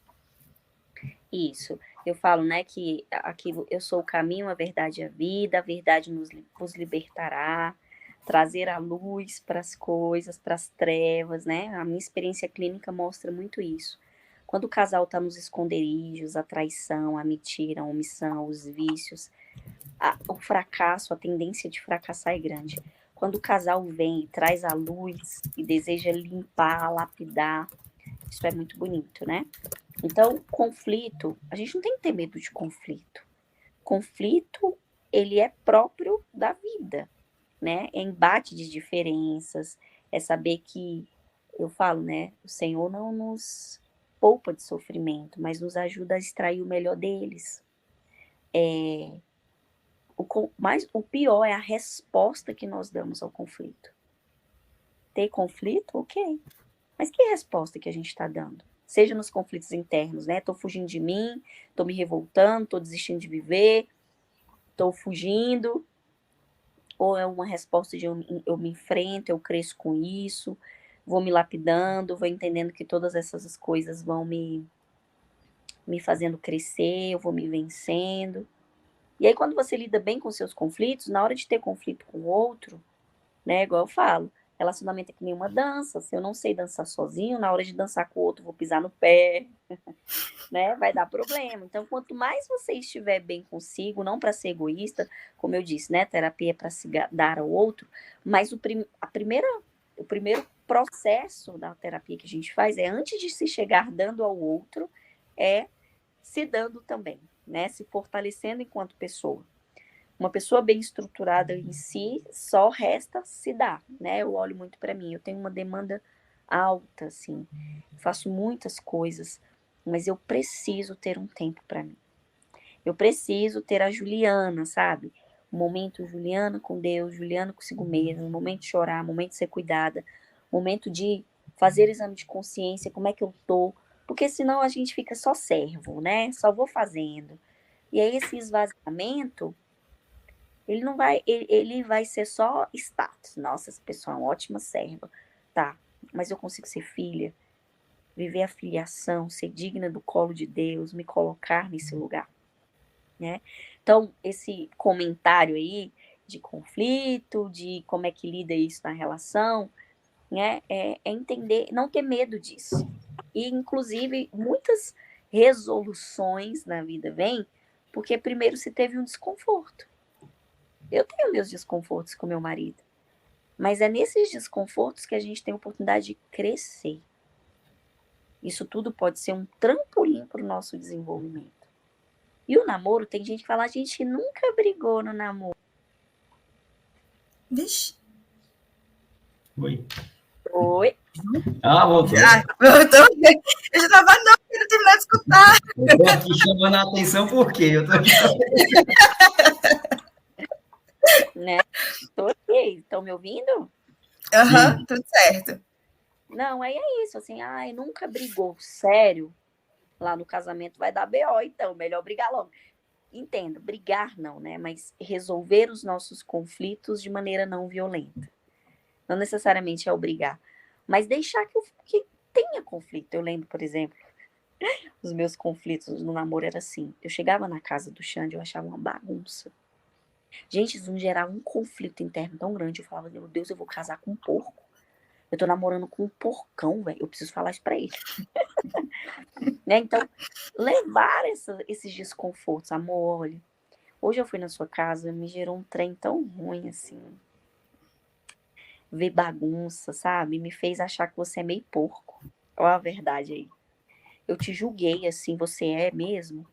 Isso. Eu falo, né, que aquilo, eu sou o caminho, a verdade e a verdade nos libertará, trazer a luz para as coisas, para as trevas, né? A minha experiência clínica mostra muito isso. Quando o casal está nos esconderijos, a traição, a mentira, a omissão, os vícios, o fracasso, a tendência de fracassar é grande. Quando o casal vem e traz a luz e deseja limpar, lapidar, isso é muito bonito, né? Então, conflito, a gente não tem que ter medo de conflito. Conflito, ele é próprio da vida, né? É embate de diferenças, é saber que, eu falo, né? O Senhor não nos poupa de sofrimento, mas nos ajuda a extrair o melhor deles. Mas o pior é a resposta que nós damos ao conflito. Ter conflito, ok. Mas que resposta que a gente está dando? Seja nos conflitos internos, né? Estou fugindo de mim, estou me revoltando, estou desistindo de viver, estou fugindo. Ou é uma resposta de eu me enfrento, eu cresço com isso, vou me lapidando, vou entendendo que todas essas coisas vão me fazendo crescer, eu vou me vencendo. E aí, quando você lida bem com seus conflitos, na hora de ter conflito com o outro, né? Igual eu falo, relacionamento é que nem uma dança. Se eu não sei dançar sozinho, na hora de dançar com o outro, vou pisar no pé, né? Vai dar problema. Então, quanto mais você estiver bem consigo, não para ser egoísta, como eu disse, né? Terapia é para se dar ao outro, mas o primeiro processo da terapia que a gente faz é, antes de se chegar dando ao outro, é se dando também, né? Se fortalecendo enquanto pessoa. Uma pessoa bem estruturada em si, só resta se dar, né? Eu olho muito para mim, eu tenho uma demanda alta, assim, faço muitas coisas, mas eu preciso ter um tempo para mim. Eu preciso ter a Juliana, sabe? Um momento Juliana com Deus, Juliana consigo mesma, um momento de chorar, um momento de ser cuidada, um momento de fazer exame de consciência, como é que eu tô, porque senão a gente fica só servo, né? Só vou fazendo. E aí esse esvaziamento ele não vai, ele vai ser só status. Nossa, essa pessoa é uma ótima serva. Tá, mas eu consigo ser filha, viver a filiação, ser digna do colo de Deus, me colocar nesse lugar, né? Então, esse comentário aí de conflito, de como é que lida isso na relação, né? É entender, não ter medo disso. E, inclusive, muitas resoluções na vida vêm porque primeiro se teve um desconforto. Eu tenho meus desconfortos com meu marido, mas é nesses desconfortos que a gente tem a oportunidade de crescer. Isso tudo pode ser um trampolim para o nosso desenvolvimento. E o namoro, tem gente que fala, a gente nunca brigou no namoro. Vixe. Oi. Oi? Voltou. Eu já estava não querendo terminar de escutar. Eu tô aqui chamando a atenção por quê? Eu tô aqui... Né? Tô aqui, estão me ouvindo? Aham, tudo certo. Não, aí é isso, assim, nunca brigou, sério, lá no casamento vai dar BO, então, melhor brigar logo. Entendo, brigar não, né, mas resolver os nossos conflitos de maneira não violenta. Não necessariamente é obrigar, mas deixar que tenha conflito. Eu lembro, por exemplo, Os meus conflitos no namoro era assim. Eu chegava na casa do Xande, eu achava uma bagunça. Gente, isso não gerava um conflito interno tão grande. Eu falava, meu Deus, eu vou casar com um porco. Eu tô namorando com um porcão, velho. Eu preciso falar isso pra ele. Né? Então, levar esses desconfortos, amor, olha. Hoje eu fui na sua casa, me gerou um trem tão ruim, assim. Ver bagunça, sabe? Me fez achar que você é meio porco. Olha a verdade aí. Eu te julguei assim, você é mesmo?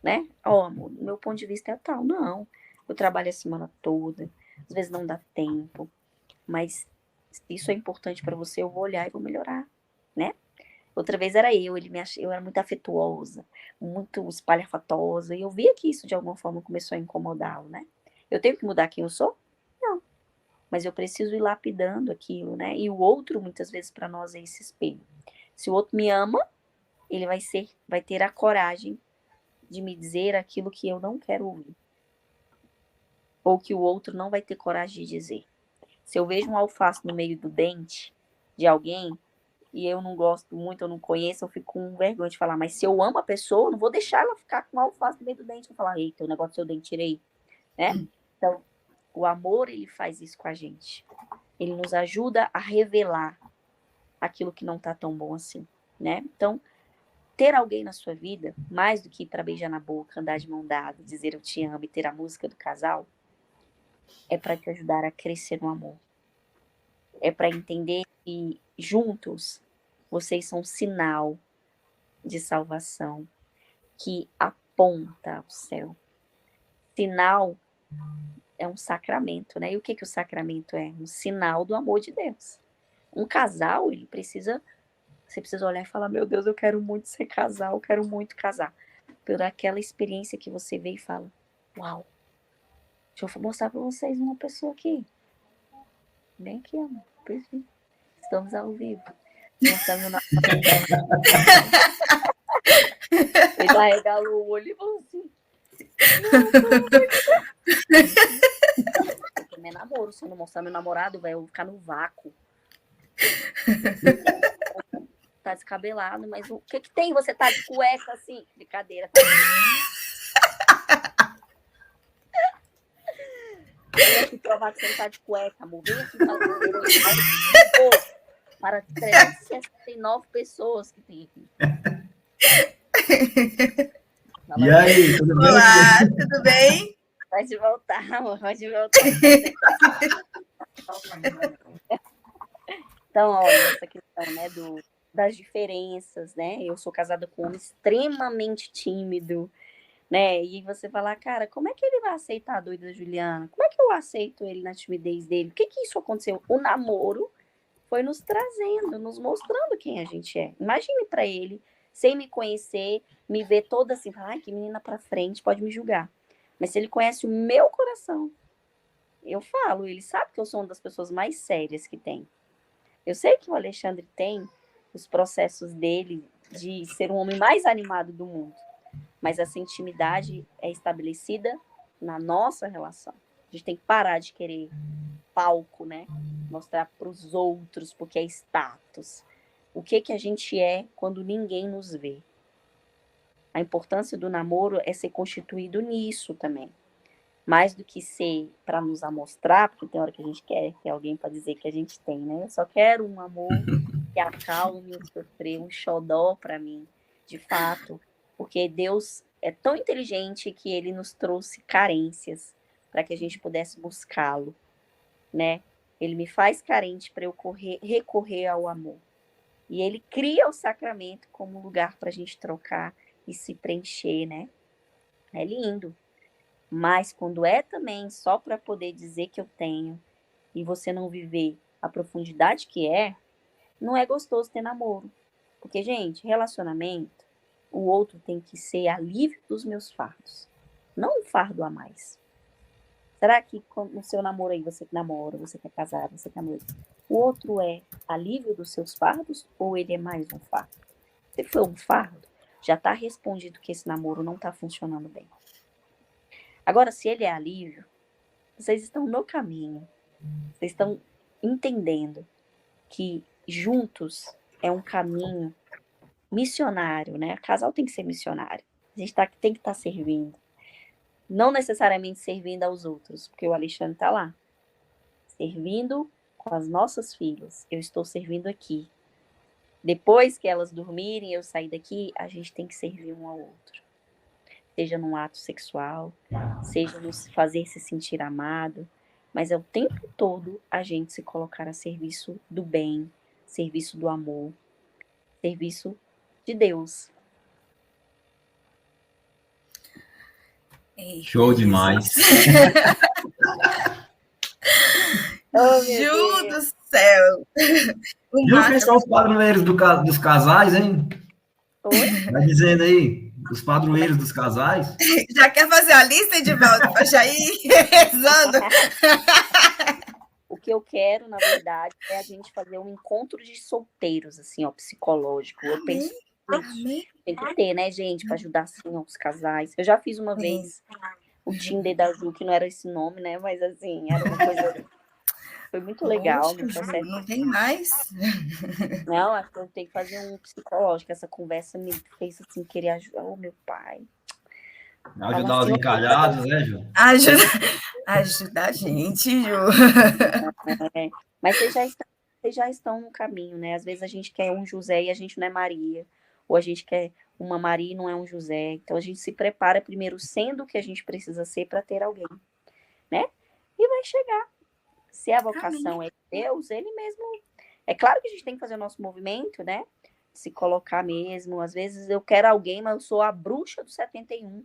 Né? Ó, amor, do meu ponto de vista é tal. Não. Eu trabalho a semana toda. Às vezes não dá tempo. Mas se isso é importante pra você, eu vou olhar e vou melhorar, né? Outra vez era eu era muito afetuosa, muito espalhafatosa, e eu via que isso de alguma forma começou a incomodá-lo, né? Eu tenho que mudar quem eu sou? Não. Mas eu preciso ir lapidando aquilo, né? E o outro, muitas vezes, para nós é esse espelho. Se o outro me ama, ele vai ter a coragem de me dizer aquilo que eu não quero ouvir. Ou que o outro não vai ter coragem de dizer. Se eu vejo um alface no meio do dente de alguém, e eu não gosto muito, eu não conheço, eu fico com vergonha de falar. Mas se eu amo a pessoa, eu não vou deixar ela ficar com alface no meio do dente. Eu vou falar, eita, o negócio do seu dente, tirei. Né? Então, o amor, ele faz isso com a gente. Ele nos ajuda a revelar aquilo que não tá tão bom assim, né? Então, ter alguém na sua vida, mais do que ir para beijar na boca, andar de mão dada, dizer eu te amo e ter a música do casal, é para te ajudar a crescer no amor. É para entender que juntos vocês são um sinal de salvação que aponta ao céu. Sinal é um sacramento, né? E o que o sacramento é? Um sinal do amor de Deus. Um casal, você precisa olhar e falar, meu Deus, eu quero muito ser casal, eu quero muito casar. Por aquela experiência que você vê e fala, uau, deixa eu mostrar pra vocês uma pessoa aqui. Vem aqui, amor. Estamos ao vivo. Vou mostrar meu namorado. Ele arregalou o olho e falou assim, não, pelo amor de Deus. Eu também namoro, se eu não mostrar meu namorado, velho, eu vou ficar no vácuo. Tá descabelado, mas o que tem? Você tá de cueca assim? Brincadeira, tá? Vem aqui provar que você não tá de cueca, amor. Vem aqui para 369 pessoas que tem aqui. E aí, tudo bem? Olá, tudo bem? Pode voltar, amor, pode voltar. Então, olha, essa questão, né, das diferenças, né? Eu sou casada com um homem extremamente tímido, né? E você falar, cara, como é que ele vai aceitar a doida Juliana? Como é que eu aceito ele na timidez dele? O que isso aconteceu? O namoro foi nos trazendo, nos mostrando quem a gente é. Imagine para ele, sem me conhecer, me ver toda assim, ai, que menina pra frente, pode me julgar. Mas se ele conhece o meu coração, eu falo, ele sabe que eu sou uma das pessoas mais sérias que tem. Eu sei que o Alexandre tem os processos dele de ser um homem mais animado do mundo, mas essa intimidade é estabelecida na nossa relação. A gente tem que parar de querer palco, né? Mostrar para os outros, porque é status. O que a gente é quando ninguém nos vê. A importância do namoro é ser constituído nisso também. Mais do que ser para nos amostrar, porque tem hora que a gente quer ter alguém para dizer que a gente tem, né? Eu só quero um amor que acalme o sofrer, um xodó para mim, de fato. Porque Deus é tão inteligente que ele nos trouxe carências para que a gente pudesse buscá-lo, né? Ele me faz carente para eu recorrer ao amor. E ele cria o sacramento como lugar para a gente trocar e se preencher, né? É lindo. Mas quando é também só para poder dizer que eu tenho e você não viver a profundidade que é, não é gostoso ter namoro. Porque, gente, relacionamento, o outro tem que ser alívio dos meus fardos. Não um fardo a mais. Será que no seu namoro aí, você que namora, você que é casado, você que é noivo, o outro é alívio dos seus fardos ou ele é mais um fardo? Se for um fardo, já está respondido que esse namoro não está funcionando bem. Agora, se ele é alívio, vocês estão no caminho. Vocês estão entendendo que juntos é um caminho missionário, né? O casal tem que ser missionário. A gente tem que estar servindo. Não necessariamente servindo aos outros, porque o Alexandre está lá. Servindo com as nossas filhas. Eu estou servindo aqui. Depois que elas dormirem, eu sair daqui, a gente tem que servir um ao outro. Seja num ato sexual, seja nos fazer se sentir amado, mas é o tempo todo a gente se colocar a serviço do bem, serviço do amor, serviço de Deus. Show demais. Oh, Ju do céu. Viu quem são os padroeiros dos casais, hein? Oi? Vai dizendo aí, os padroeiros dos casais. Já quer fazer a lista, Edivaldo, para já ir rezando? O que eu quero, na verdade, é a gente fazer um encontro de solteiros, assim, ó, psicológico. Eu penso Amém. tem que ter, né, gente, para ajudar, assim, os casais. Eu já fiz uma vez o Tinder da Ju, que não era esse nome, né, mas, assim, era uma coisa... Foi muito legal. Poxa, não tem mais? Não, acho que eu tenho que fazer um psicológico. Essa conversa me fez, assim, querer ajudar. Oh, meu pai. Ajudar os encalhados, né, Ju? Ajuda a gente, Ju. É. Mas vocês já estão no caminho, né? Às vezes a gente quer um José e a gente não é Maria. Ou a gente quer uma Maria e não é um José. Então a gente se prepara primeiro sendo o que a gente precisa ser para ter alguém, né? E vai chegar. Se a vocação é Deus, ele mesmo... É claro que a gente tem que fazer o nosso movimento, né? Se colocar mesmo. Às vezes eu quero alguém, mas eu sou a bruxa do 71,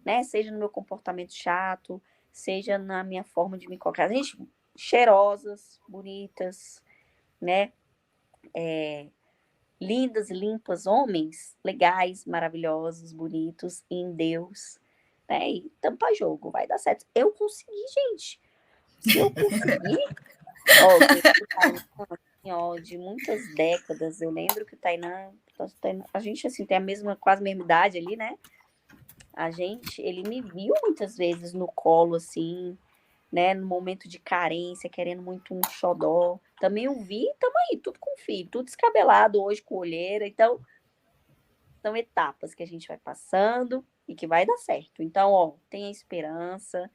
né? Seja no meu comportamento chato, seja na minha forma de me colocar. Gente, cheirosas, bonitas, né? Lindas e limpas, homens legais, maravilhosos, bonitos, em Deus, né? E tampa jogo, vai dar certo. Eu consegui, gente. Se eu conseguir, ó, de muitas décadas, eu lembro que o Tainan, a gente assim tem quase a mesma idade ali, né? Ele me viu muitas vezes no colo, assim, né? No momento de carência, querendo muito um xodó. Também eu vi, tamo aí, tudo com filho, tudo descabelado hoje, com olheira. Então, são etapas que a gente vai passando e que vai dar certo. Então, ó, tenha esperança.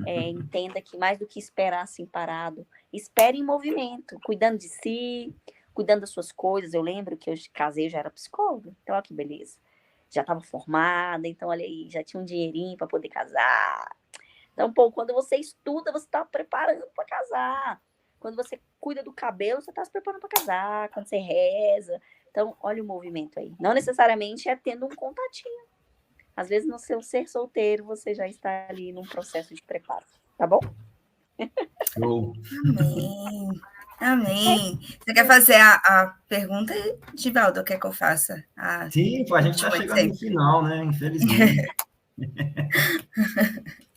Entenda que mais do que esperar assim parado, espere em movimento, cuidando de si, cuidando das suas coisas. Eu lembro que eu casei, eu já era psicóloga, então olha que beleza. Já estava formada, então olha aí, já tinha um dinheirinho para poder casar. Então, pô, quando você estuda, você está preparando para casar. Quando você cuida do cabelo, você está se preparando para casar. Quando você reza. Então, olha o movimento aí. Não necessariamente é tendo um contatinho. Às vezes, no seu ser solteiro, você já está ali num processo de preparo. Tá bom? Show. Amém. Amém. Você quer fazer a pergunta, Givaldo? Quer que eu faça? Sim, a gente está chegando no final, né? Infelizmente.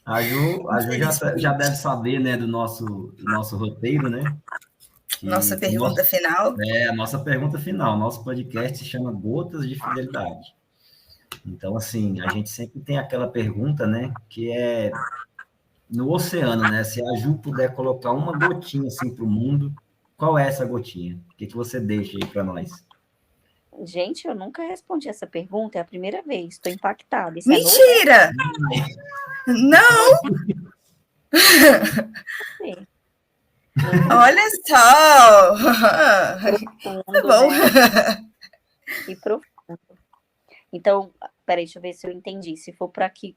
A Ju já deve saber, né, do nosso roteiro, né? Nossa pergunta final. A nossa pergunta final. Nosso podcast se chama Gotas de Fidelidade. Então, assim, a gente sempre tem aquela pergunta, né, que é no oceano, né? Se a Ju puder colocar uma gotinha assim para o mundo, qual é essa gotinha? O que você deixa aí para nós? Gente, eu nunca respondi essa pergunta, é a primeira vez, estou impactada. Isso Mentira! Não! Olha só! Tá bom. Né? E profundo. Então, peraí, deixa eu ver se eu entendi. Se for para aqui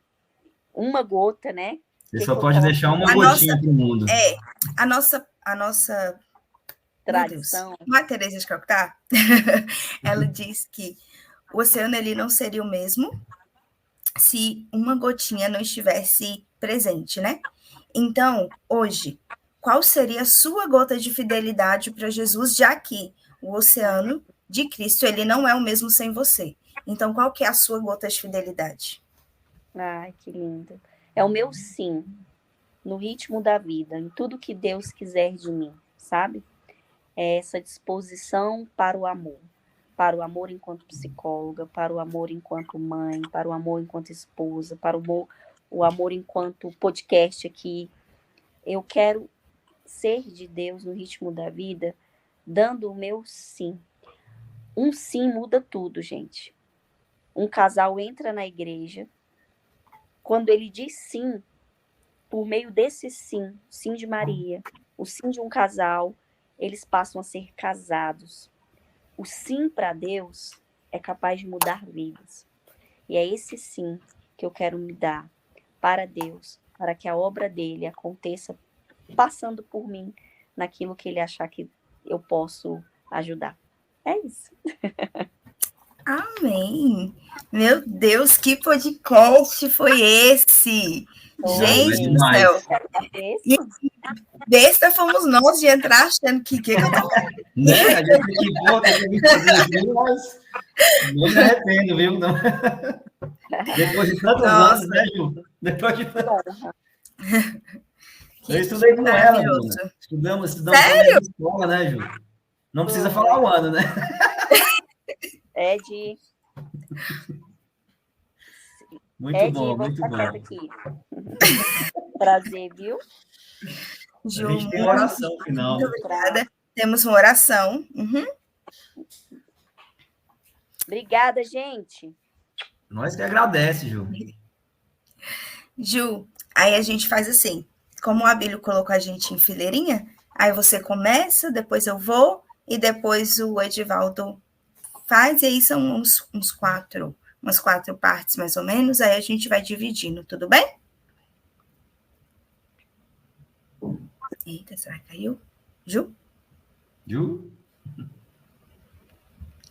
uma gota, né? Você só pode deixar uma gotinha para o mundo. A nossa tradição. A Teresa de Calcutá, ela diz que o oceano ele não seria o mesmo se uma gotinha não estivesse presente, né? Então, hoje, qual seria a sua gota de fidelidade para Jesus, já que o oceano de Cristo ele não é o mesmo sem você? Então, qual que é a sua gota de fidelidade? Ai, que lindo. É o meu sim, no ritmo da vida, em tudo que Deus quiser de mim, sabe? É essa disposição para o amor enquanto psicóloga, para o amor enquanto mãe, para o amor enquanto esposa, para o amor enquanto podcast aqui. Eu quero ser de Deus no ritmo da vida, dando o meu sim. Um sim muda tudo, gente. Um casal entra na igreja, quando ele diz sim, por meio desse sim, sim de Maria, o sim de um casal, eles passam a ser casados. O sim para Deus é capaz de mudar vidas. E é esse sim que eu quero me dar para Deus, para que a obra dele aconteça passando por mim naquilo que ele achar que eu posso ajudar. É isso. Amém. Meu Deus, que podcast foi esse? Não, é Gente do demais. céu. E besta fomos nós de entrar achando que eu tô... Né? A gente que volta, tem que fazer aquilo, mas não me arrependo, viu? Não. Depois de tantos anos, né, Ju? Depois de... Eu estudei com ela, Bruna. Estudamos na mesma escola, né, Ju? Não precisa falar o ano, né? É de... Muito bom, muito bom. Aqui. Prazer, viu? Ju, a gente tem uma oração final. Muito obrigada. Temos uma oração. Obrigada, gente. Nós que agradece, Ju. Ju, aí a gente faz assim. Como o Abílio colocou a gente em fileirinha, aí você começa, depois eu vou, e depois o Edivaldo faz, e aí são umas quatro partes, mais ou menos, aí a gente vai dividindo, tudo bem? Eita, será que caiu? Ju? Ju?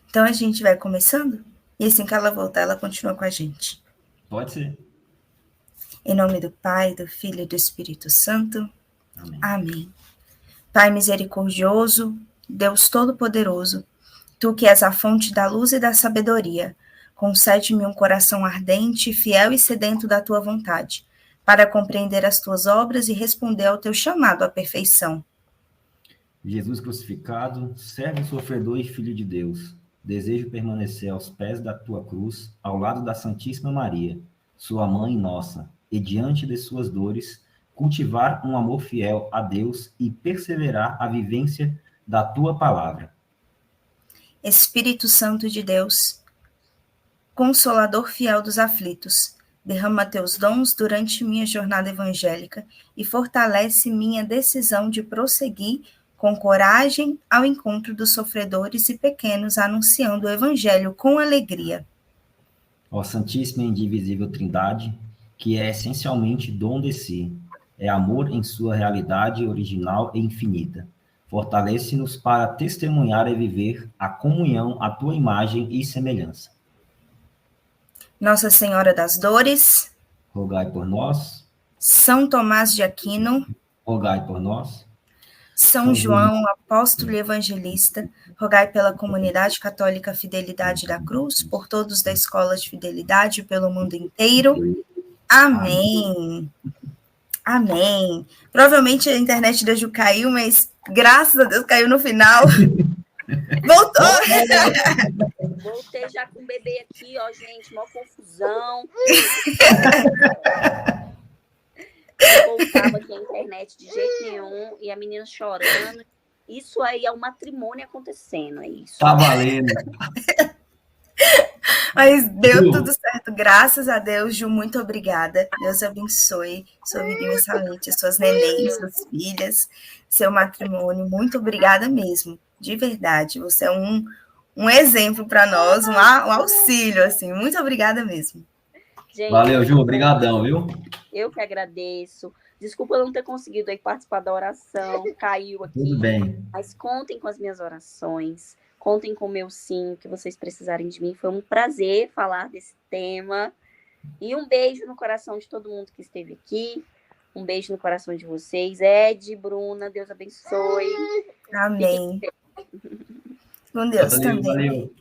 Então a gente vai começando, e assim que ela voltar, ela continua com a gente. Pode ser. Em nome do Pai, do Filho e do Espírito Santo. Amém. Amém. Pai misericordioso, Deus Todo-Poderoso, Tu que és a fonte da luz e da sabedoria, concede-me um coração ardente, fiel e sedento da Tua vontade, para compreender as Tuas obras e responder ao Teu chamado à perfeição. Jesus crucificado, servo sofredor e filho de Deus, desejo permanecer aos pés da Tua cruz, ao lado da Santíssima Maria, Sua Mãe nossa, e diante de suas dores, cultivar um amor fiel a Deus e perseverar a vivência da Tua palavra. Espírito Santo de Deus, Consolador fiel dos aflitos, derrama teus dons durante minha jornada evangélica e fortalece minha decisão de prosseguir com coragem ao encontro dos sofredores e pequenos, anunciando o evangelho com alegria. Ó Santíssima e Indivisível Trindade, que é essencialmente dom de si, é amor em sua realidade original e infinita. Fortalece-nos para testemunhar e viver a comunhão à tua imagem e semelhança. Nossa Senhora das Dores, rogai por nós. São Tomás de Aquino, rogai por nós. São João, apóstolo e evangelista, rogai pela comunidade católica Fidelidade da Cruz, por todos da Escola de Fidelidade pelo mundo inteiro. Amém. Amém. Provavelmente a internet da Ju caiu, mas graças a Deus caiu no final. Voltou! Voltei já com o bebê aqui, ó, gente, mó confusão. Não voltava aqui a internet de jeito nenhum e a menina chorando. Isso aí é um matrimônio acontecendo, é isso. Tá valendo. Mas deu tudo certo, graças a Deus, Ju, muito obrigada. Deus abençoe sua vida imensamente, suas nenéns, suas filhas, seu matrimônio. Muito obrigada mesmo, de verdade. Você é um exemplo para nós, um auxílio, assim. Muito obrigada mesmo. Gente, valeu, Ju, obrigadão, viu? Eu que agradeço. Desculpa eu não ter conseguido aí participar da oração, caiu aqui. Tudo bem. Mas contem com as minhas orações. Contem com o meu sim, que vocês precisarem de mim. Foi um prazer falar desse tema. E um beijo no coração de todo mundo que esteve aqui. Um beijo no coração de vocês. Ed, Bruna, Deus abençoe. Amém. Com Deus também. Valeu.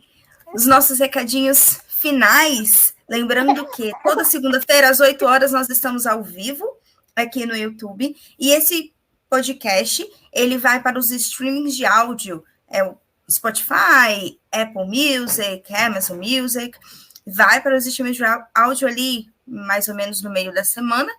Os nossos recadinhos finais. Lembrando que toda segunda-feira, às 8 horas, nós estamos ao vivo aqui no YouTube. E esse podcast, ele vai para os streamings de áudio. É o Spotify, Apple Music, Amazon Music, vai para os streams de áudio ali, mais ou menos no meio da semana,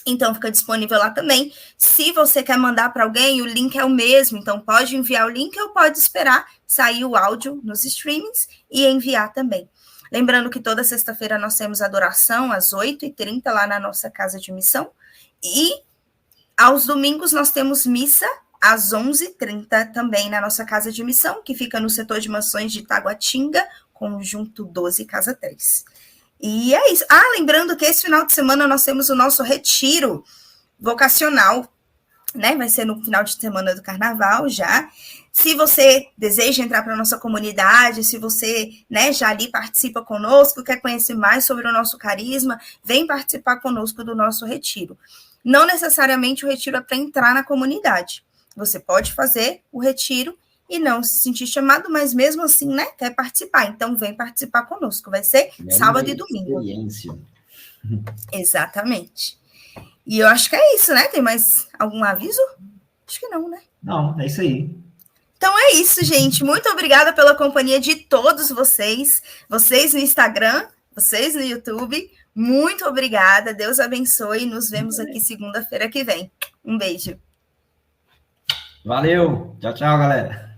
Então, fica disponível lá também. Se você quer mandar para alguém, o link é o mesmo. Então, pode enviar o link ou pode esperar sair o áudio nos streamings e enviar também. Lembrando que toda sexta-feira nós temos adoração às 8h30 lá na nossa casa de missão. E aos domingos nós temos missa às 11h30 também na nossa casa de missão, que fica no setor de mansões de Taguatinga, conjunto 12, casa 3. E é isso. Lembrando que esse final de semana nós temos o nosso retiro vocacional, né? Vai ser no final de semana do carnaval já. Se você deseja entrar para a nossa comunidade, se você, né, já ali participa conosco, quer conhecer mais sobre o nosso carisma, vem participar conosco do nosso retiro. Não necessariamente o retiro é para entrar na comunidade. Você pode fazer o retiro e não se sentir chamado, mas mesmo assim, né, quer participar. Então, vem participar conosco. Vai ser sábado e domingo. Experiência. Exatamente. E eu acho que é isso, né? Tem mais algum aviso? Acho que não, né? Não, é isso aí. Então é isso, gente. Muito obrigada pela companhia de todos vocês. Vocês no Instagram, vocês no YouTube. Muito obrigada. Deus abençoe. Nos vemos aqui segunda-feira que vem. Um beijo. Valeu. Tchau, tchau, galera.